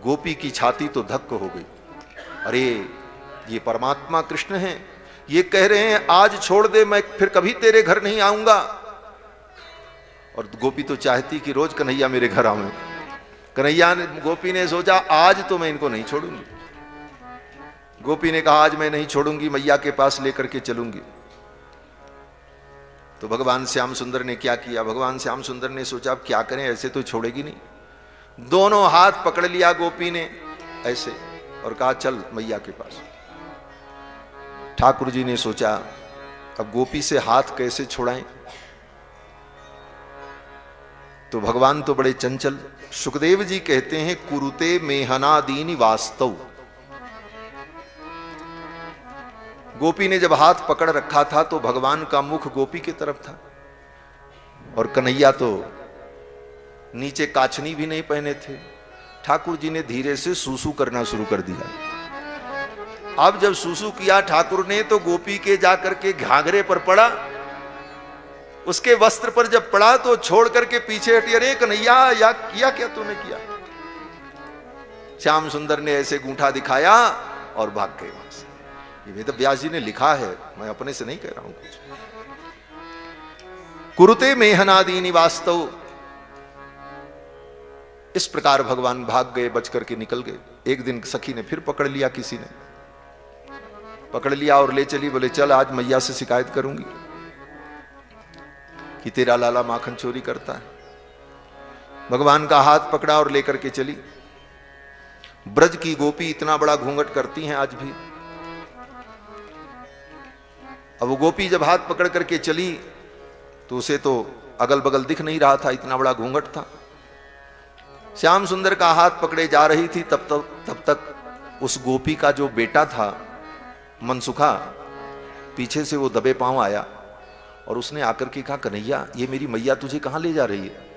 गोपी की छाती तो धक्क हो गई, अरे ये परमात्मा कृष्ण हैं, ये कह रहे हैं आज छोड़ दे, मैं फिर कभी तेरे घर नहीं आऊंगा। और गोपी तो चाहती कि रोज कन्हैया मेरे घर आवे। कन्हैया ने, गोपी ने सोचा आज तो मैं इनको नहीं छोड़ूंगी। गोपी ने कहा आज मैं नहीं छोड़ूंगी, मैया के पास लेकर के चलूंगी। तो भगवान श्याम सुंदर ने क्या किया? भगवान श्याम सुंदर ने सोचा अब क्या करें, ऐसे तो छोड़ेगी नहीं। दोनों हाथ पकड़ लिया गोपी ने ऐसे और कहा चल मैया के पास। ठाकुर जी ने सोचा अब गोपी से हाथ कैसे छुड़ाएं। तो भगवान तो बड़े चंचल। सुखदेव जी कहते हैं कुरुते मेहनादीनि वास्तव। गोपी ने जब हाथ पकड़ रखा था तो भगवान का मुख गोपी की तरफ था और कन्हैया तो नीचे काछनी भी नहीं पहने थे। ठाकुर जी ने धीरे से सूसू करना शुरू कर दिया। अब जब सूसू किया ठाकुर ने तो गोपी के जाकर के घाघरे पर पड़ा, उसके वस्त्र पर जब पड़ा तो छोड़ करके पीछे हटी। अरे कन्हैया या किया क्या तूने किया? श्याम सुंदर ने ऐसे गूंठा दिखाया और भाग गए वहां से। ये वेद व्यास जी ने लिखा है, मैं अपने से नहीं कह रहा हूं कुछ। कुरुते मेहनादीनि वास्तव। इस प्रकार भगवान भाग गए, बच करके निकल गए। एक दिन सखी ने फिर पकड़ लिया, किसी ने पकड़ लिया और ले चली। बोले चल आज मैया से शिकायत करूंगी कि तेरा लाला माखन चोरी करता है। भगवान का हाथ पकड़ा और लेकर के चली। ब्रज की गोपी इतना बड़ा घूंघट करती हैं आज भी। अब वो गोपी जब हाथ पकड़ करके चली तो उसे तो अगल बगल दिख नहीं रहा था, इतना बड़ा घूंघट था। श्याम सुंदर का हाथ पकड़े जा रही थी, तब तक उस गोपी का जो बेटा था मनसुखा, पीछे से वो दबे पांव आया और उसने आकर के कहा कन्हैया ये मेरी मैया तुझे कहां ले जा रही है?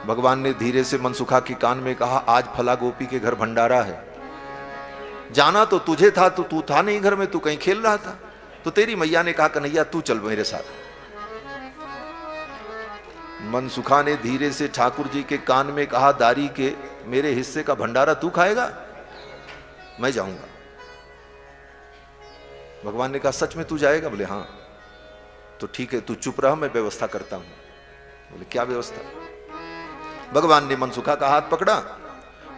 भगवान ने धीरे से मनसुखा के कान में कहा आज फला गोपी के घर भंडारा है। जाना तो तुझे था, तो तू था नहीं घर में, तू कहीं खेल रहा था। तो तेरी मैया ने कहा कन्हैया तू चल मेरे साथ। मनसुखा ने धीरे से ठाकुर जी के कान में कहा दारी के मेरे हिस्से का भंडारा तू खाएगा? मैं जाऊंगा। भगवान ने कहा सच में तू जाएगा? बोले हाँ। तो ठीक है तू चुप रह, मैं व्यवस्था करता हूं। बोले क्या व्यवस्था? भगवान ने मनसुखा का हाथ पकड़ा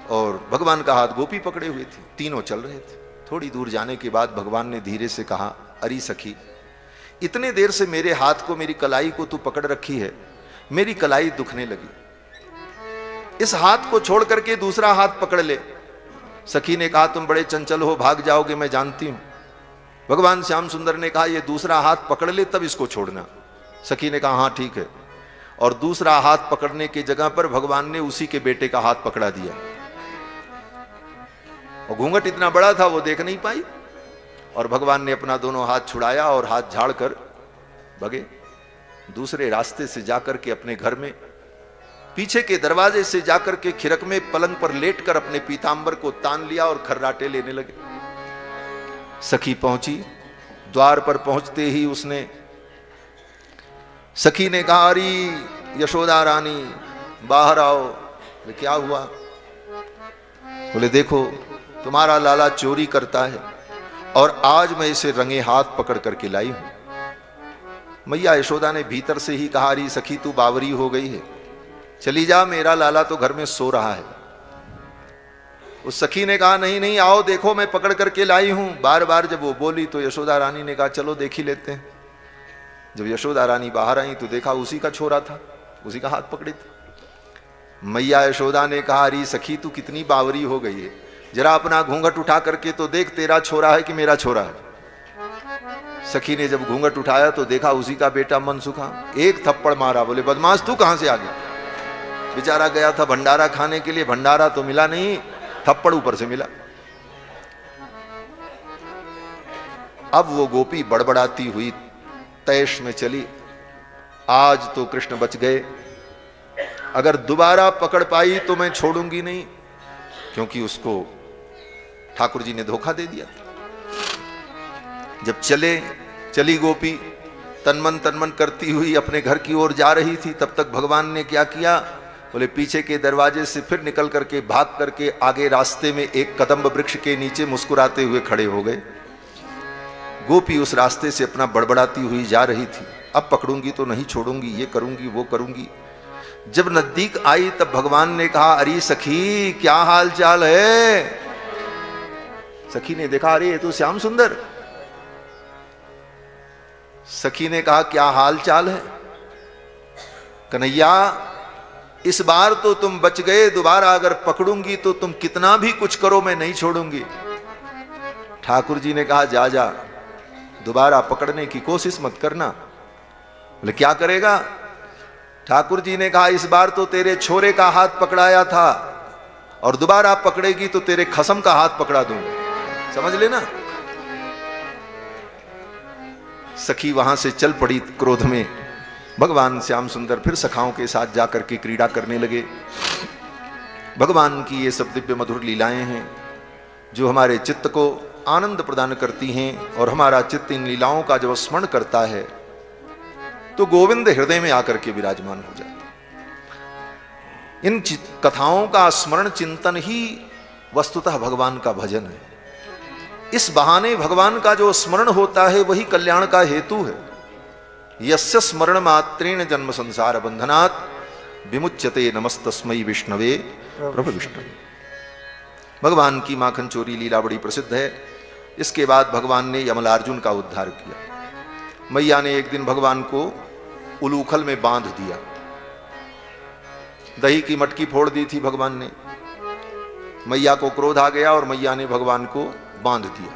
और भगवान का हाथ गोपी पकड़े हुए थे, तीनों चल रहे थे। थोड़ी दूर जाने के बाद भगवान ने धीरे से कहा अरे सखी इतने देर से मेरे हाथ को, मेरी कलाई को तू पकड़ रखी है, मेरी कलाई दुखने लगी, इस हाथ को छोड़ करके दूसरा हाथ पकड़ ले। सखी ने कहा तुम बड़े चंचल हो, भाग जाओगे, मैं जानती हूं। भगवान श्याम सुंदर ने कहा ये दूसरा हाथ पकड़ ले तब इसको छोड़ना। सखी ने कहा हाँ ठीक है। और दूसरा हाथ पकड़ने की जगह पर भगवान ने उसी के बेटे का हाथ पकड़ा दिया, और घूंघट इतना बड़ा था वो देख नहीं पाई, और भगवान ने अपना दोनों हाथ छुड़ाया और हाथ झाड़ कर भगे। दूसरे रास्ते से जाकर के अपने घर में पीछे के दरवाजे से जाकर के खिरक में पलंग पर लेटकर अपने पीतांबर को तान लिया और खर्राटे लेने लगे। सखी पहुंची, द्वार पर पहुंचते ही उसने सखी ने कहा, अरे यशोदा रानी बाहर आओ। बोले क्या हुआ? बोले देखो तुम्हारा लाला चोरी करता है और आज मैं इसे रंगे हाथ पकड़ करके लाई हूं। मैया यशोदा ने भीतर से ही कहा, अरे सखी तू बावरी हो गई है, चली जा, मेरा लाला तो घर में सो रहा है। उस सखी ने कहा, नहीं नहीं आओ देखो मैं पकड़ करके लाई हूं। बार बार जब वो बोली तो यशोदा रानी ने कहा, चलो देख ही लेते हैं। जब यशोदा रानी बाहर आई तो देखा उसी का छोरा था, उसी का हाथ पकड़े थे। मैया यशोदा ने कहा, अरे सखी तू कितनी बावरी हो गई है, जरा अपना घूंघट उठा करके तो देख तेरा छोरा है कि मेरा छोरा है। सखी ने जब घूंघट उठाया तो देखा उसी का बेटा मनसुखा। एक थप्पड़ मारा, बोले बदमाश तू कहां से आ गया? बेचारा गया था भंडारा खाने के लिए, भंडारा तो मिला नहीं, थप्पड़ ऊपर से मिला। अब वो गोपी बड़बड़ाती हुई तैश में चली, आज तो कृष्ण बच गए, अगर दोबारा पकड़ पाई तो मैं छोड़ूंगी नहीं, क्योंकि उसको ठाकुर जी ने धोखा दे दिया। जब चली गोपी तनमन करती हुई अपने घर की ओर जा रही थी, तब तक भगवान ने क्या किया? बोले पीछे के दरवाजे से फिर निकल करके भाग करके आगे रास्ते में एक कदम्ब वृक्ष के नीचे मुस्कुराते हुए खड़े हो गए। गोपी उस रास्ते से अपना बड़बड़ाती हुई जा रही थी, अब पकड़ूंगी तो नहीं छोड़ूंगी, ये करूंगी वो करूंगी। जब नजदीक आई तब भगवान ने कहा, अरे सखी क्या हाल चाल है? सखी ने देखा, अरे ये तो श्याम सुंदर। सखी ने कहा, क्या हाल चाल है? कन्हैया इस बार तो तुम बच गए, दोबारा अगर पकड़ूंगी तो तुम कितना भी कुछ करो मैं नहीं छोड़ूंगी। ठाकुर जी ने कहा, जा जा, दोबारा पकड़ने की कोशिश मत करना। बोले क्या करेगा? ठाकुर जी ने कहा, इस बार तो तेरे छोरे का हाथ पकड़ाया था और दोबारा पकड़ेगी तो तेरे खसम का हाथ पकड़ा दूंगा, समझ लेना। सखी वहां से चल पड़ी क्रोध में। भगवान श्याम सुंदर फिर सखाओं के साथ जाकर के क्रीड़ा करने लगे। भगवान की ये सब दिव्य मधुर लीलाएं हैं जो हमारे चित्त को आनंद प्रदान करती हैं, और हमारा चित्त इन लीलाओं का जब स्मरण करता है तो गोविंद हृदय में आकर के विराजमान हो जाता है। इन कथाओं का स्मरण चिंतन ही वस्तुतः भगवान का भजन है। इस बहाने भगवान का जो स्मरण होता है वही कल्याण का हेतु है। यस्य स्मरण मात्रेण जन्म संसार बंधनात् विमुच्यते नमस्तस्मै विष्णवे प्रभु विष्णवे। भगवान की माखन चोरी लीला बड़ी प्रसिद्ध है। इसके बाद भगवान ने यमलार्जुन का उद्धार किया। मैया ने एक दिन भगवान को उलूखल में बांध दिया। दही की मटकी फोड़ दी थी भगवान ने। मैया को क्रोध आ गया और मैया ने भगवान को बांध दिया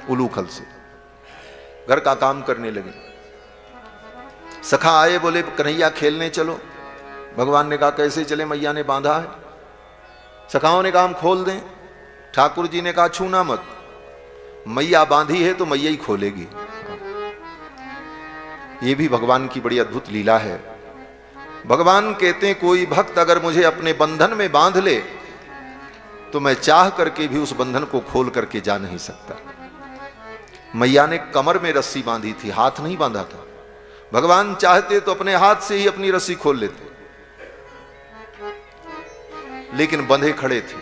उलूखल से। घर का काम करने लगे। सखा आए, बोले कन्हैया खेलने चलो। भगवान ने कहा कैसे चले, मैया ने बांधा है। सखाओं ने कहा हम खोल दें। ठाकुर जी ने कहा छूना मत, मैया बांधी है तो मैया ही खोलेगी। ये भी भगवान की बड़ी अद्भुत लीला है। भगवान कहते हैं कोई भक्त अगर मुझे अपने बंधन में बांध ले तो मैं चाह करके भी उस बंधन को खोल करके जा नहीं सकता। मैया ने कमर में रस्सी बांधी थी, हाथ नहीं बांधा था। भगवान चाहते तो अपने हाथ से ही अपनी रस्सी खोल लेते, लेकिन बंधे खड़े थे।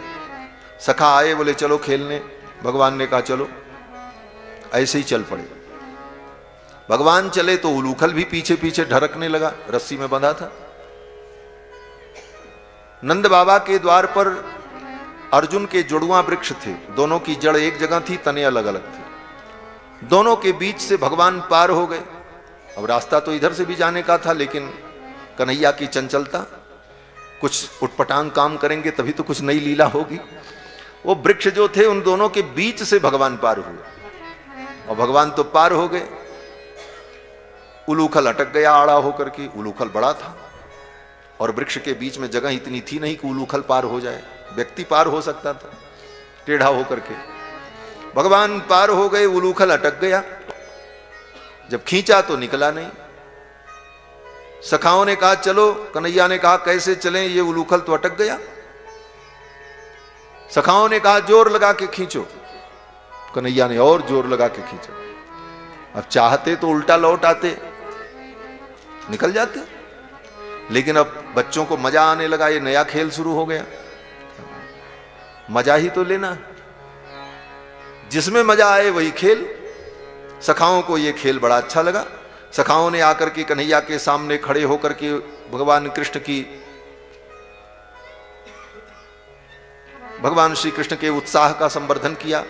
सखा आए, बोले चलो खेलने। भगवान ने कहा चलो। ऐसे ही चल पड़े। भगवान चले तो उलूखल भी पीछे पीछे ढरकने लगा, रस्सी में बंधा था। नंद बाबा के द्वार पर अर्जुन के जुड़वा वृक्ष थे। दोनों की जड़ एक जगह थी, तने अलग अलग थे। दोनों के बीच से भगवान पार हो गए। अब रास्ता तो इधर से भी जाने का था, लेकिन कन्हैया की चंचलता, कुछ उटपटांग काम करेंगे तभी तो कुछ नई लीला होगी। वो वृक्ष जो थे उन दोनों के बीच से भगवान पार हुए और भगवान तो पार हो गए। उलूखल अटक गया आड़ा होकर के। उलूखल बड़ा था, और वृक्ष के बीच में जगह इतनी थी नहीं कि उलूखल पार हो जाए, व्यक्ति पार हो सकता था टेढ़ा होकर के। भगवान पार हो गए, उलूखल अटक गया, जब खींचा तो निकला नहीं। सखाओं ने कहा चलो, कन्हैया ने कहा कैसे चलें, ये उलूखल तो अटक गया। सखाओं ने कहा जोर लगा के खींचो, कन्हैया ने और जोर लगा के खींचा। अब चाहते तो उल्टा लौट आते, निकल जाते, लेकिन अब बच्चों को मजा आने लगा, ये नया खेल शुरू हो गया, मजा ही तो लेना, जिसमें मजा आए वही खेल। सखाओं को ये खेल बड़ा अच्छा लगा। सखाओं ने आकर के कन्हैया के सामने खड़े होकर के भगवान श्री कृष्ण के उत्साह का संवर्धन किया।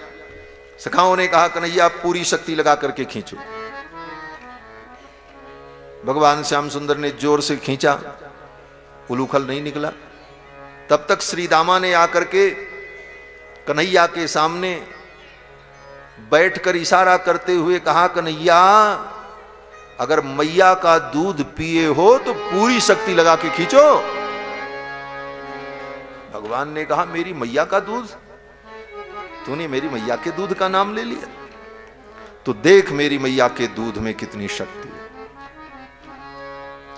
सखाओं ने कहा कन्हैया पूरी शक्ति लगा करके खींचो। भगवान श्याम सुंदर ने जोर से खींचा, उलूखल नहीं निकला। तब तक श्री दामा ने आकर के कन्हैया के सामने बैठकर इशारा करते हुए कहा कन्हैया अगर मैया का दूध पिए हो तो पूरी शक्ति लगा के खींचो। भगवान ने कहा मेरी मैया का दूध, तूने मेरी मैया के दूध का नाम ले लिया, तो देख मेरी मैया के दूध में कितनी शक्ति है।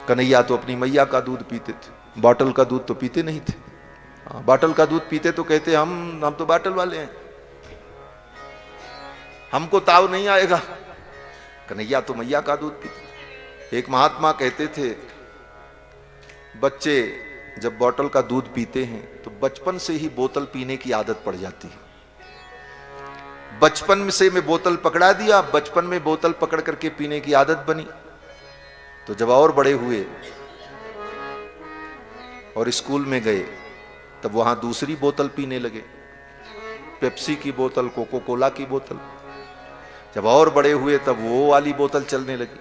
कन्हैया तो अपनी मैया का दूध पीते थे, बॉटल का दूध तो पीते नहीं थे। बॉटल का दूध पीते तो कहते हम तो बॉटल वाले हैं, हमको ताव नहीं आएगा। कन्हैया तो मैया का दूध पीते। एक महात्मा कहते थे बच्चे जब बॉटल का दूध पीते हैं तो बचपन से ही बोतल पीने की आदत पड़ जाती है। बचपन से मैं बोतल पकड़ा दिया, बचपन में बोतल पकड़ करके पीने की आदत बनी। तो जब और बड़े हुए और स्कूल में गए तब वहां दूसरी बोतल पीने लगे, पेप्सी की बोतल, कोको कोला की बोतल। जब और बड़े हुए तब वो वाली बोतल चलने लगी,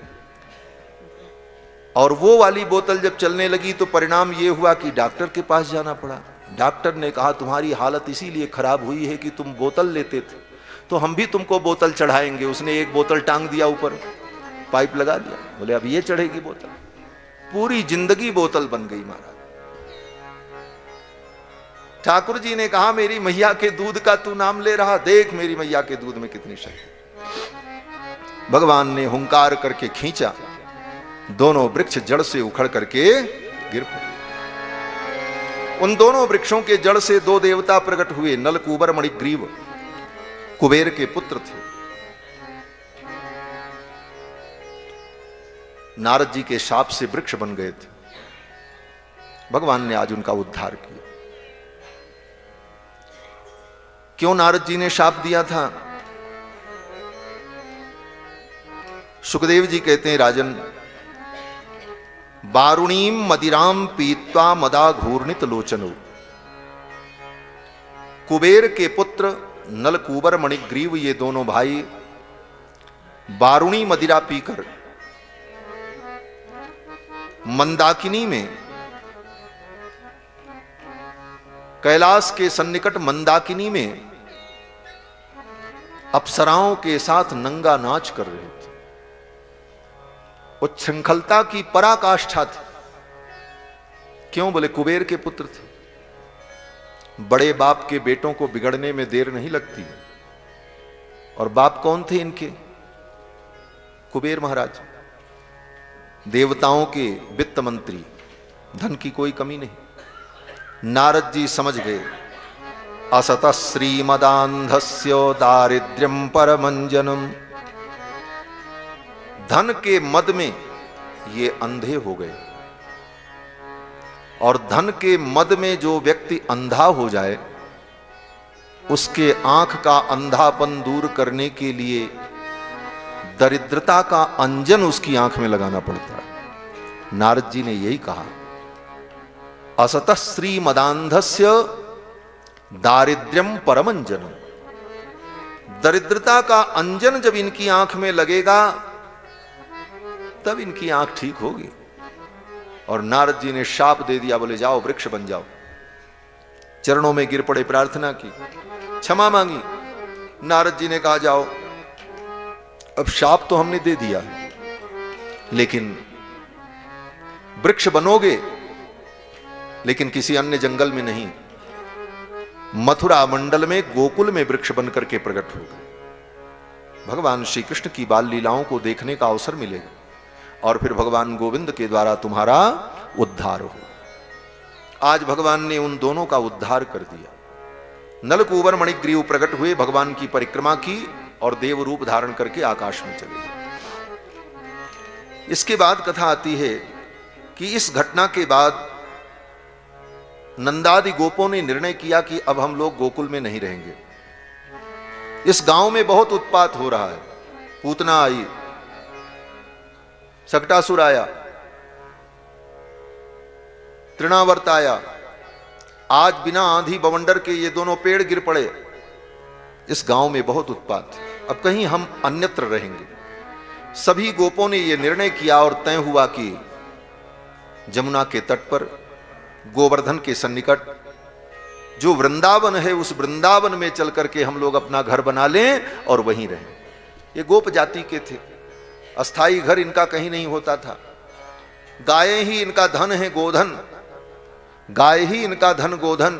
और वो वाली बोतल जब चलने लगी तो परिणाम ये हुआ कि डॉक्टर के पास जाना पड़ा। डॉक्टर ने कहा तुम्हारी हालत इसीलिए खराब हुई है कि तुम बोतल लेते थे, तो हम भी तुमको बोतल चढ़ाएंगे। उसने एक बोतल टांग दिया ऊपर, पाइप लगा दिया, बोले अब ये चढ़ेगी बोतल। पूरी जिंदगी बोतल बन गई महाराज। ठाकुर जी ने कहा मेरी मैया के दूध का तू नाम ले रहा, देख मेरी मैया के दूध में कितनी शक्ति। भगवान ने हुंकार करके खींचा, दोनों वृक्ष जड़ से उखड़ करके गिर पड़े। उन दोनों वृक्षों के जड़ से दो देवता प्रकट हुए, नलकूबर मणिग्रीव, कुबेर के पुत्र थे। नारद जी के शाप से वृक्ष बन गए थे, भगवान ने आज उनका उद्धार किया। क्यों नारद जी ने शाप दिया था? सुखदेव जी कहते हैं राजन, बारुणीम मदिराम पीत्वा मदा घूर्णित लोचनो। कुबेर के पुत्र नलकूबर मणिग्रीव ये दोनों भाई बारुणी मदिरा पीकर मंदाकिनी में, कैलाश के सन्निकट मंदाकिनी में अप्सराओं के साथ नंगा नाच कर रहे थे। उच्छृंखलता की पराकाष्ठा थी। क्यों? बोले कुबेर के पुत्र थे। बड़े बाप के बेटों को बिगड़ने में देर नहीं लगती। और बाप कौन थे इनके? कुबेर महाराज, देवताओं के वित्त मंत्री, धन की कोई कमी नहीं। नारद जी समझ गए, असत श्रीमदांधस्य दारिद्र्यम परमंजनम। धन के मद में ये अंधे हो गए, और धन के मद में जो व्यक्ति अंधा हो जाए उसके आंख का अंधापन दूर करने के लिए दरिद्रता का अंजन उसकी आंख में लगाना पड़ता है। नारद जी ने यही कहा, असत श्रीमदांधस्य दारिद्र्यम परमंजनम। दरिद्रता का अंजन जब इनकी आंख में लगेगा तब इनकी आंख ठीक होगी। और नारद जी ने शाप दे दिया, बोले जाओ वृक्ष बन जाओ। चरणों में गिर पड़े, प्रार्थना की, क्षमा मांगी। नारद जी ने कहा जाओ, अब शाप तो हमने दे दिया, लेकिन वृक्ष बनोगे लेकिन किसी अन्य जंगल में नहीं, मथुरा मंडल में गोकुल में वृक्ष बनकर के प्रकट हो गए। भगवान श्री कृष्ण की बाल लीलाओं को देखने का अवसर मिलेगा और फिर भगवान गोविंद के द्वारा तुम्हारा उद्धार हो। आज भगवान ने उन दोनों का उद्धार कर दिया। नलकूबर मणिग्रीव प्रकट हुए, भगवान की परिक्रमा की और देव रूप धारण करके आकाश में चले गए। इसके बाद कथा आती है कि इस घटना के बाद नंदादि गोपों ने निर्णय किया कि अब हम लोग गोकुल में नहीं रहेंगे। इस गांव में बहुत उत्पात हो रहा है। पूतना आई, सकटासुर आया, तृणावर्त आया, आज बिना आंधी बवंडर के ये दोनों पेड़ गिर पड़े। इस गांव में बहुत उत्पात, अब कहीं हम अन्यत्र रहेंगे। सभी गोपों ने यह निर्णय किया और तय हुआ कि जमुना के तट पर गोवर्धन के सन्निकट जो वृंदावन है, उस वृंदावन में चल करके हम लोग अपना घर बना लें और वहीं रहें। ये गोप जाति के थे, अस्थाई घर इनका कहीं नहीं होता था। गायें ही इनका धन है, गोधन, गाय ही इनका धन गोधन।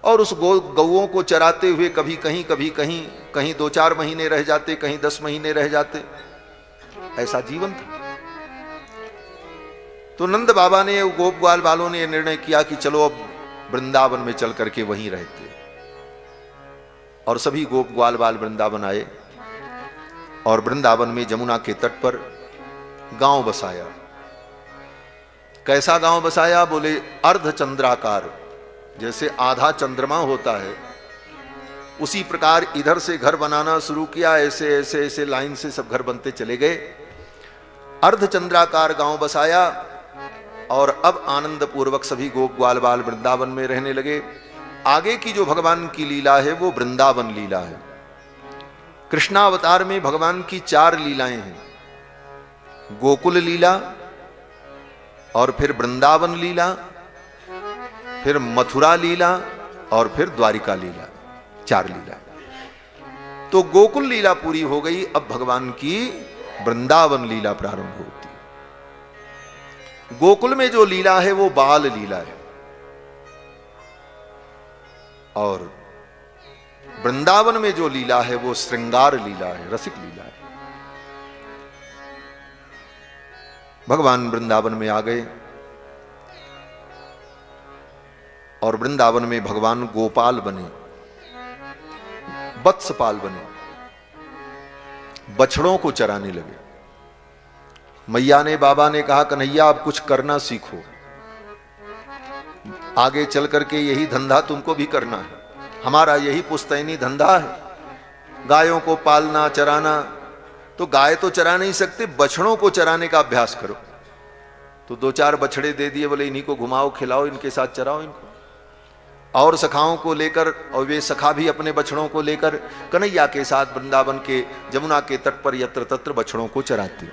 और उस गौओं को चराते हुए कभी कहीं कभी कहीं, कहीं 2-4 महीने रह जाते, कहीं 10 महीने रह जाते, ऐसा जीवन था। तो नंद बाबा ने, गोप ग्वाल वालों ने निर्णय किया कि चलो अब वृंदावन में चल करके वहीं रहते। और सभी गोप ग्वाल बाल वृंदावन आए और वृंदावन में जमुना के तट पर गांव बसाया। कैसा गांव बसाया? बोले अर्धचंद्राकार, जैसे आधा चंद्रमा होता है उसी प्रकार इधर से घर बनाना शुरू किया। ऐसे ऐसे ऐसे लाइन से सब घर बनते चले गए। अर्धचंद्राकार गांव बसाया और अब आनंद पूर्वक सभी गोप ग्वाल बाल वृंदावन में रहने लगे। आगे की जो भगवान की लीला है वो वृंदावन लीला है। कृष्णावतार में भगवान की 4 लीलाएं हैं, गोकुल लीला और फिर वृंदावन लीला, फिर मथुरा लीला और फिर द्वारिका लीला, 4 लीला। तो गोकुल लीला पूरी हो गई, अब भगवान की वृंदावन लीला प्रारंभ होती। गोकुल में जो लीला है वो बाल लीला है और वृंदावन में जो लीला है वो श्रृंगार लीला है, रसिक लीला है। भगवान वृंदावन में आ गए और वृंदावन में भगवान गोपाल बने, वत्सपाल बने, बछड़ों को चराने लगे। मैया ने, बाबा ने कहा कन्हैया अब कुछ करना सीखो, आगे चल करके यही धंधा तुमको भी करना है, हमारा यही पुश्तैनी धंधा है, गायों को पालना चराना। तो गाय तो चरा नहीं सकते, बछड़ों को चराने का अभ्यास करो। तो 2-4 बछड़े दे दिए, बोले इन्हीं को घुमाओ, खिलाओ, इनके साथ चराओ इनको। और सखाओं को लेकर, और वे सखा भी अपने बछड़ों को लेकर कन्हैया के साथ वृंदावन के जमुना के तट पर यत्र तत्र बछड़ों को चराते।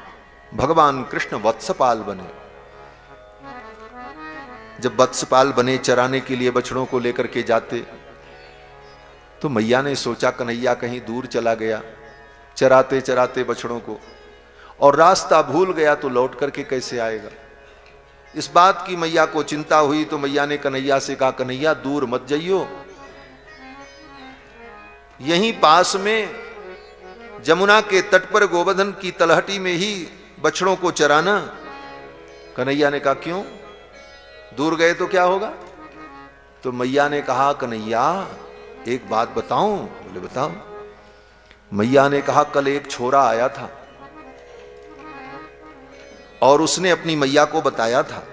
भगवान कृष्ण वत्सपाल बने। जब वत्सपाल बने, चराने के लिए बछड़ों को लेकर के जाते, तो मैया ने सोचा कन्हैया कहीं दूर चला गया चराते चराते बछड़ों को, और रास्ता भूल गया तो लौट करके कैसे आएगा। इस बात की मैया को चिंता हुई तो मैया ने कन्हैया से कहा कन्हैया दूर मत जाइयो, यहीं पास में जमुना के तट पर गोवर्धन की तलहटी में ही बछड़ों को चराना। कन्हैया ने कहा क्यों, दूर गए तो क्या होगा? तो मैया ने कहा कन्हैया एक बात बताऊं? बोले बताओ। मैया ने कहा कल एक छोरा आया था और उसने अपनी मैया को बताया था,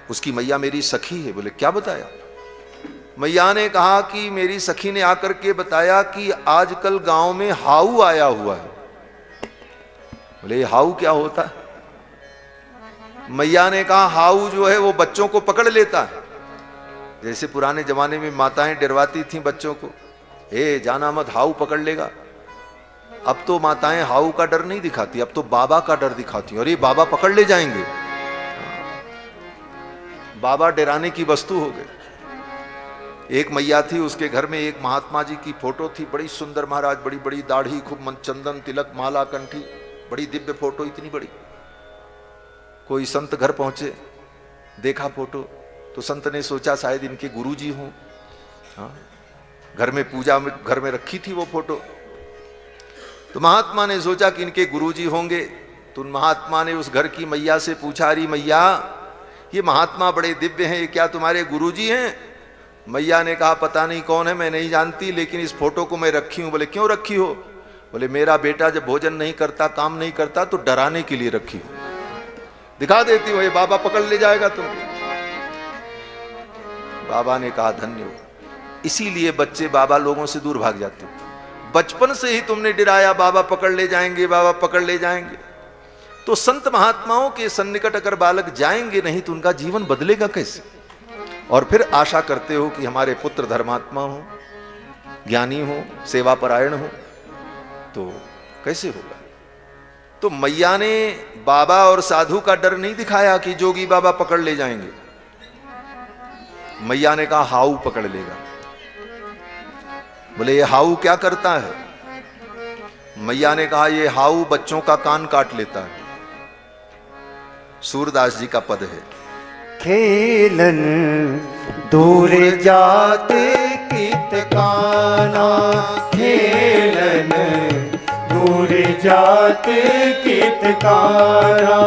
उसकी मैया मेरी सखी है। बोले क्या बताया? मैया ने कहा कि मेरी सखी ने आकर के बताया कि आजकल गांव में हाउ आया हुआ है। बोले हाउ क्या होता है? मैया ने कहा हाउ जो है वो बच्चों को पकड़ लेता है। जैसे पुराने जमाने में माताएं डरवाती थीं बच्चों को, ए जाना मत हाउ पकड़ लेगा। अब तो माताएं हाउ का डर नहीं दिखाती, अब तो बाबा का डर दिखाती। और ये बाबा पकड़ ले जाएंगे, बाबा डराने की वस्तु हो गए। एक मैया थी, उसके घर में एक महात्मा जी की फोटो थी, बड़ी सुंदर महाराज, बड़ी बड़ी दाढ़ी, खूब चंदन तिलक माला कंठी, बड़ी दिव्य फोटो, इतनी बड़ी। कोई संत घर पहुंचे, देखा फोटो तो संत ने सोचा शायद इनके गुरुजी हों। हाँ, घर में पूजा में घर में रखी थी वो फोटो, तो महात्मा ने सोचा कि इनके गुरुजी होंगे। तो उन महात्मा ने उस घर की मैया से पूछा, अरे मैया ये महात्मा बड़े दिव्य हैं, ये क्या तुम्हारे गुरुजी हैं? मैया ने कहा पता नहीं कौन है, मैं नहीं जानती, लेकिन इस फोटो को मैं रखी हूं। बोले क्यों रखी हो? बोले मेरा बेटा जब भोजन नहीं करता, काम नहीं करता, तो डराने के लिए रखी हूं, दिखा देती हो, ये बाबा पकड़ ले जाएगा तुमको। बाबा ने कहा धन्य हो, इसीलिए बच्चे बाबा लोगों से दूर भाग जाते हो। बचपन से ही तुमने डराया बाबा पकड़ ले जाएंगे, बाबा पकड़ ले जाएंगे। तो संत महात्माओं के सन्निकट अगर बालक जाएंगे नहीं तो उनका जीवन बदलेगा कैसे? और फिर आशा करते हो कि हमारे पुत्र धर्मात्मा हो, ज्ञानी हो, सेवापरायण हो, तो कैसे होगा? तो मैया ने बाबा और साधु का डर नहीं दिखाया कि जोगी बाबा पकड़ ले जाएंगे। मैया ने कहा हाउ पकड़ लेगा। बोले ये हाउ क्या करता है? मैया ने कहा ये हाउ बच्चों का कान काट लेता है। सूरदास जी का पद है, खेलन दूर जाते कित काना, खेलन दूर जाते कित काना।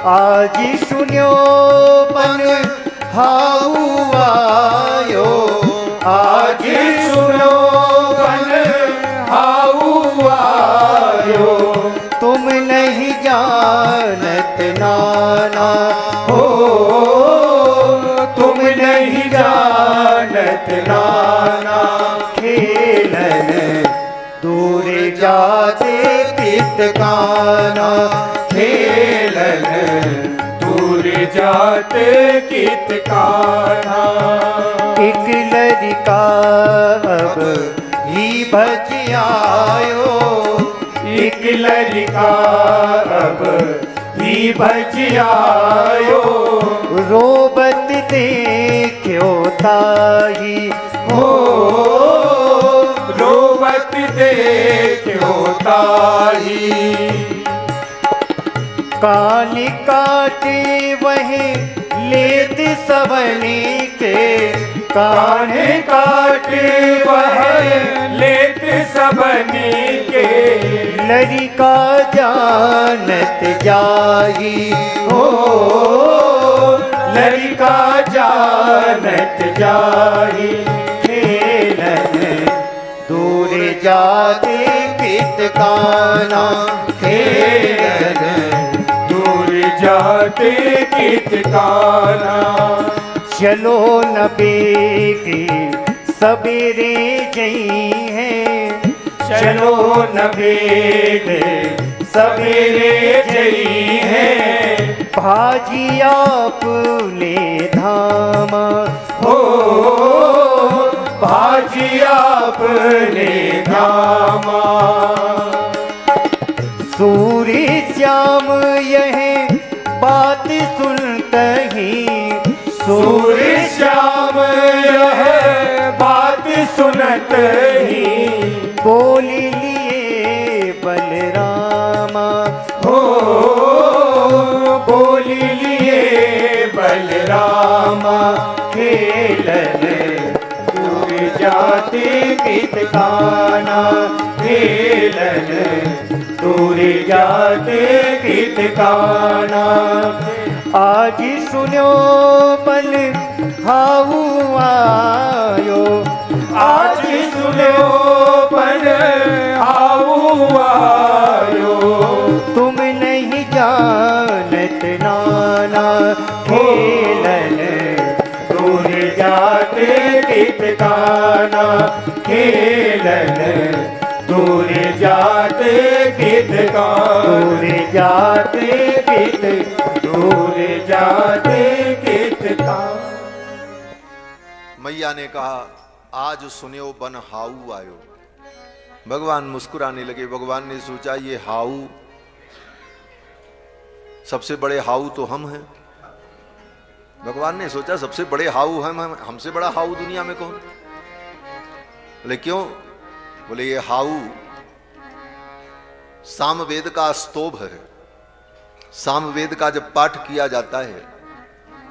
आज सुन्यो पन हाउ आयो, आज सुनो पन हाउ आयो। तुम नहीं जानत नाना हो, तुम नहीं जानत नाना। खेलन दूर जाते कित काना, खेलन दूर जाते कित काना। एक लड़का अब ही भज आयो, एक लड़का अब ही भज आयो। रोबत देखो ताही हो, रोबत देखो ताही। कान काटे वही लेत सबनी के, कान काटे वह लेत सबनी के। लड़का जानत जाही हो, लड़का जानत जाही। खेलन दूर जाते कित काना, खेलन दूर जाते कित काना। चलो न बेगे सबेरे जई हैं, चलो न बेगे सबेरे जई हैं। भाजी आपने धामा हो, भाजी आपने धामा। सूर्य श्याम यह बात सुनते ही, सूर्य श्याम यह बात सुनत ही। बोल लिए बलरामा हो, बोल लिए बलरामा। खेलन दूर जाते कित काना, खेलन दूर जाते कित काना। आज सुनो पल हाउ आयो, आज सुनो पल हाउ आयो। तुम नहीं जानत नाना, खेलन दूर जाते कित काना, खेलन दूर जाते कित काना। दूर जाते कित, दूर जाते कित काना। मैया ने कहा आज सुन्यो बन हाउ आयो। भगवान मुस्कुराने लगे। भगवान ने सोचा ये हाउ, सबसे बड़े हाउ तो हम हैं। भगवान ने सोचा सबसे बड़े हाउ हम, हमसे बड़ा हाउ दुनिया में कौन? बोले क्यों? बोले ये हाउ सामवेद का स्तोभ है। सामवेद का जब पाठ किया जाता है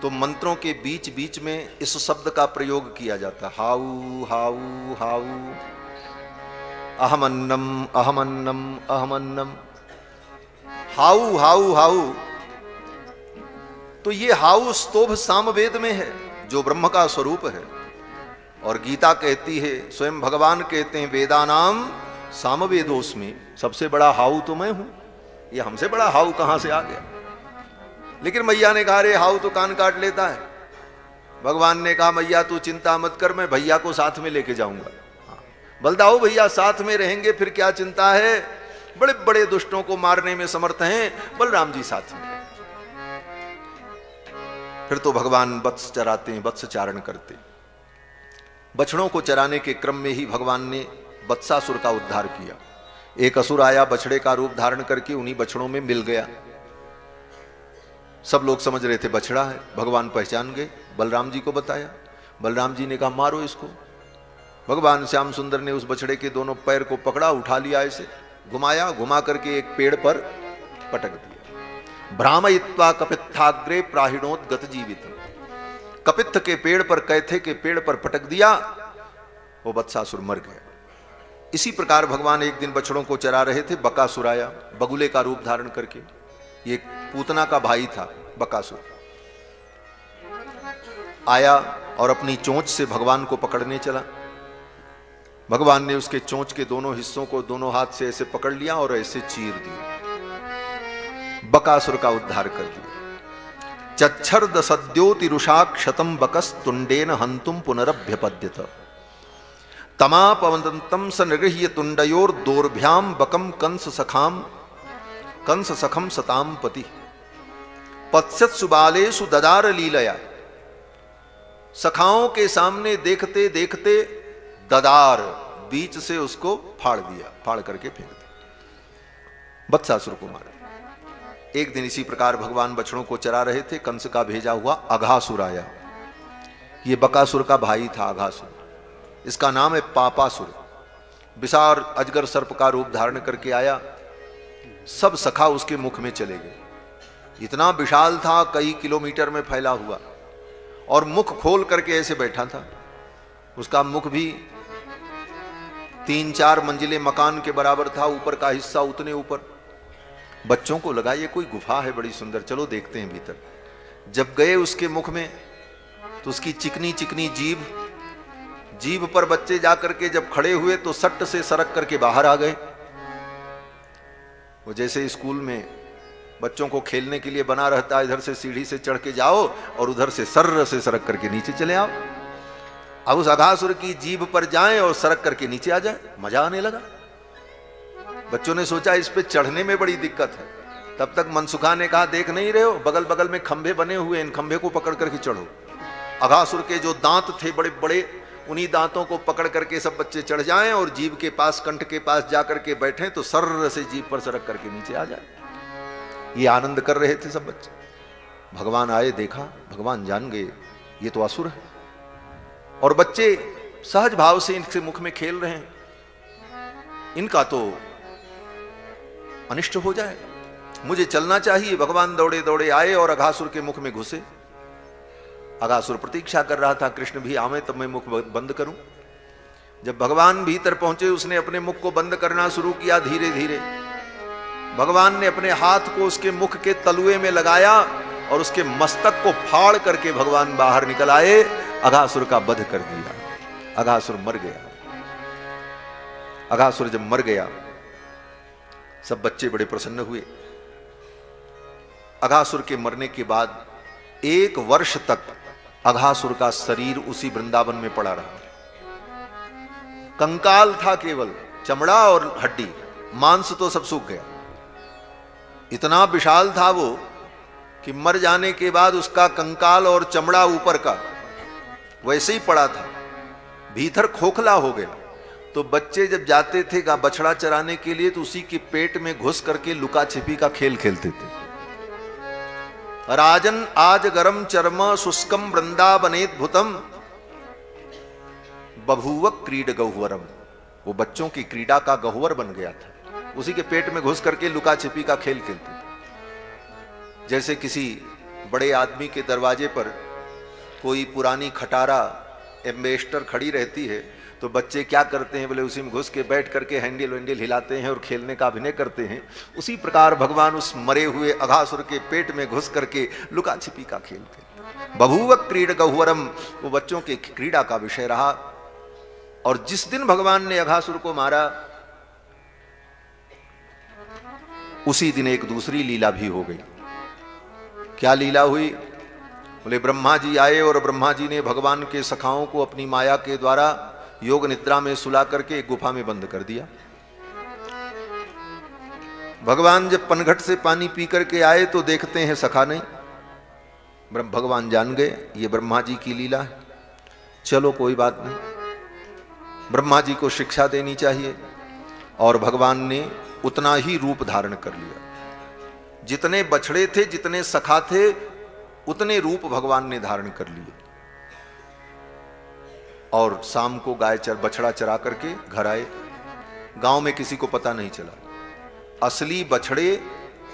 तो मंत्रों के बीच बीच में इस शब्द का प्रयोग किया जाता, हाउ हाउ हाउ, अहमन्नम अहमन्नम अहमन्नम, हाउ हाउ हाउ। तो ये हाउ स्तोभ सामवेद में है जो ब्रह्म का स्वरूप है। और गीता कहती है, स्वयं भगवान कहते हैं, वेदानाम सामवेदोस्मि, सबसे बड़ा हाउ तो मैं हूं, ये हमसे बड़ा हाउ कहां से आ गया। लेकिन मैया ने कहा, रे हाउ तो कान काट लेता है। भगवान ने कहा, मैया तू चिंता मत कर, मैं भैया को साथ में लेके जाऊंगा। बलदाऊ भैया साथ में रहेंगे, फिर क्या चिंता है, बड़े बड़े दुष्टों को मारने में समर्थ हैं, बलराम जी साथ में। फिर तो भगवान वत्स चराते हैं, वत्स चारण करते। बछड़ों को चराने के क्रम में ही भगवान ने वत्सासुर का उद्धार किया। एक असुर आया बछड़े का रूप धारण करके, उन्हीं बछड़ों में मिल गया। सब लोग समझ रहे थे बछड़ा है, भगवान पहचान गए, बलराम जी को बताया। बलराम जी ने कहा, मारो इसको। भगवान श्याम सुंदर ने उस बछड़े के दोनों पैर को पकड़ा, उठा लिया, ऐसे घुमाया, घुमा करके एक पेड़ पर पटक दिया। भ्रामयित्वा कपित्थाग्रे प्राहिणोत गत जीवित, कपित्थ के पेड़ पर, कैथे के पेड़ पर पटक दिया, वो वत्सासुर मर गया। इसी प्रकार भगवान एक दिन बछड़ों को चरा रहे थे, बकासुर आया बगुले का रूप धारण करके। ये पूतना का भाई था बकासुर, आया और अपनी चोंच से भगवान को पकड़ने चला। भगवान ने उसके चोंच के दोनों हिस्सों को दोनों हाथ से ऐसे पकड़ लिया और ऐसे चीर दिया, बकासुर का उद्धार कर दिया। चच्छर्द सद्योतिरुषा क्षतम बकस तुंडेन हंतुम पुनरभ्यपद्यत, तमापवंतम स निगृह्य तुंडयोर दोर्भ्याम बकम कंस सखम सताम पति, पत्स्यत सुबालेषु ददार लीलया। सखाओं के सामने देखते देखते ददार, बीच से उसको फाड़ दिया, फाड़ करके फेंक दिया, वत्सासुर को मार दिया। एक दिन इसी प्रकार भगवान बछड़ों को चरा रहे थे, कंस का भेजा हुआ अघासुर आया। ये बकासुर का भाई था अघासुर, इसका नाम है पापासुर। विशाल अजगर सर्प का रूप धारण करके आया, सब सखा उसके मुख में चले गए। इतना विशाल था, कई किलोमीटर में फैला हुआ, और मुख खोल करके ऐसे बैठा था। उसका मुख भी 3-4 मंजिले मकान के बराबर था, ऊपर का हिस्सा उतने ऊपर। बच्चों को लगा ये कोई गुफा है बड़ी सुंदर, चलो देखते हैं भीतर। जब गए उसके मुख में तो उसकी चिकनी चिकनी जीभ पर बच्चे जाकर के जब खड़े हुए तो सट्ट से सरक करके बाहर आ गए। वो जैसे स्कूल में बच्चों को खेलने के लिए बना रहता है, इधर से सीढ़ी से चढ़ के जाओ और उधर से सर्र से सरक करके नीचे चले आओ। अब उस अघासुर की जीभ पर जाएं और सरक करके नीचे आ जाए, मजा आने लगा। बच्चों ने सोचा इस पे चढ़ने में बड़ी दिक्कत है। तब तक मनसुखा ने कहा, देख नहीं रहे हो बगल बगल में खंभे बने हुए, इन खंभे को पकड़ करके चढ़ो। अघासुर के जो दांत थे बड़े बड़े, उन्हीं दांतों को पकड़ करके सब बच्चे चढ़ जाएं और जीभ के पास, कंठ के पास जाकर के बैठें तो सर्र से जीभ पर सरक करके नीचे आ जाए। ये आनंद कर रहे थे सब बच्चे। भगवान आए, देखा, भगवान जान गए ये तो असुर है, और बच्चे सहज भाव से इनके मुख में खेल रहे हैं, इनका तो अनिष्ट हो जाएगा, मुझे चलना चाहिए। भगवान दौड़े दौड़े आए और अघासुर के मुख में घुसे। अघासुर प्रतीक्षा कर रहा था कृष्ण भी आवे तब मैं मुख बंद करूं। जब भगवान भीतर पहुंचे उसने अपने मुख को बंद करना शुरू किया। धीरे धीरे भगवान ने अपने हाथ को उसके मुख के तलुए में लगाया और उसके मस्तक को फाड़ करके भगवान बाहर निकल आए, अघासुर का वध कर दिया। अघासुर मर गया। अघासुर जब मर गया सब बच्चे बड़े प्रसन्न हुए। अघासुर के मरने के बाद 1 वर्ष तक अघासुर का शरीर उसी वृंदावन में पड़ा रहा। कंकाल था केवल, चमड़ा और हड्डी, मांस तो सब सूख गया। इतना विशाल था वो कि मर जाने के बाद उसका कंकाल और चमड़ा ऊपर का वैसे ही पड़ा था, भीतर खोखला हो गया। तो बच्चे जब जाते थे बछड़ा चराने के लिए तो उसी के पेट में घुस करके लुका छिपी का खेल खेलते थे। राजन आज गरम चर्म शुष्कम वृंदावनेद्भुतम बभूव क्रीड गहुवरम, वो बच्चों की क्रीड़ा का गहुवर बन गया था। उसी के पेट में घुस करके लुका छिपी का खेल खेलते थे। जैसे किसी बड़े आदमी के दरवाजे पर कोई पुरानी खटारा एम्बेस्टर खड़ी रहती है तो बच्चे क्या करते हैं बोले, उसी में घुस के बैठ करके हैंडल वैंडल हिलाते हैं और खेलने का अभिनय करते हैं। उसी प्रकार भगवान उस मरे हुए अघासुर के पेट में घुस करके लुका छिपी का खेलते। बभूव क्रीड गहुवरम, वो बच्चों के क्रीड़ा का विषय रहा। और जिस दिन भगवान ने अघासुर को मारा उसी दिन एक दूसरी लीला भी हो गई। क्या लीला हुई बोले, ब्रह्मा जी आए और ब्रह्मा जी ने भगवान के सखाओं को अपनी माया के द्वारा योग निद्रा में सुला करके एक गुफा में बंद कर दिया। भगवान जब पनघट से पानी पी करके आए तो देखते हैं सखा नहीं। भगवान जान गए ये ब्रह्मा जी की लीला है, चलो कोई बात नहीं, ब्रह्मा जी को शिक्षा देनी चाहिए। और भगवान ने उतना ही रूप धारण कर लिया। जितने बछड़े थे, जितने सखा थे, उतने रूप भगवान ने धारण कर लिए। और शाम को बछड़ा चरा करके घर आए। गांव में किसी को पता नहीं चला। असली बछड़े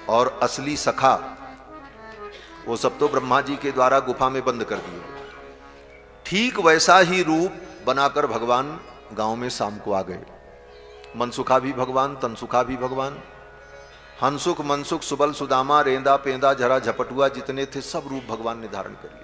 और असली सखा वो सब तो ब्रह्मा जी के द्वारा गुफा में बंद कर दिए। ठीक वैसा ही रूप बनाकर भगवान गांव में शाम को आ गए। मनसुखा भी भगवान, तनसुखा भी भगवान, हंसुख मनसुख सुबल सुदामा रेंदा पेंदा झरा झपटुआ जितने थे सब रूप भगवान ने धारण कर लिया।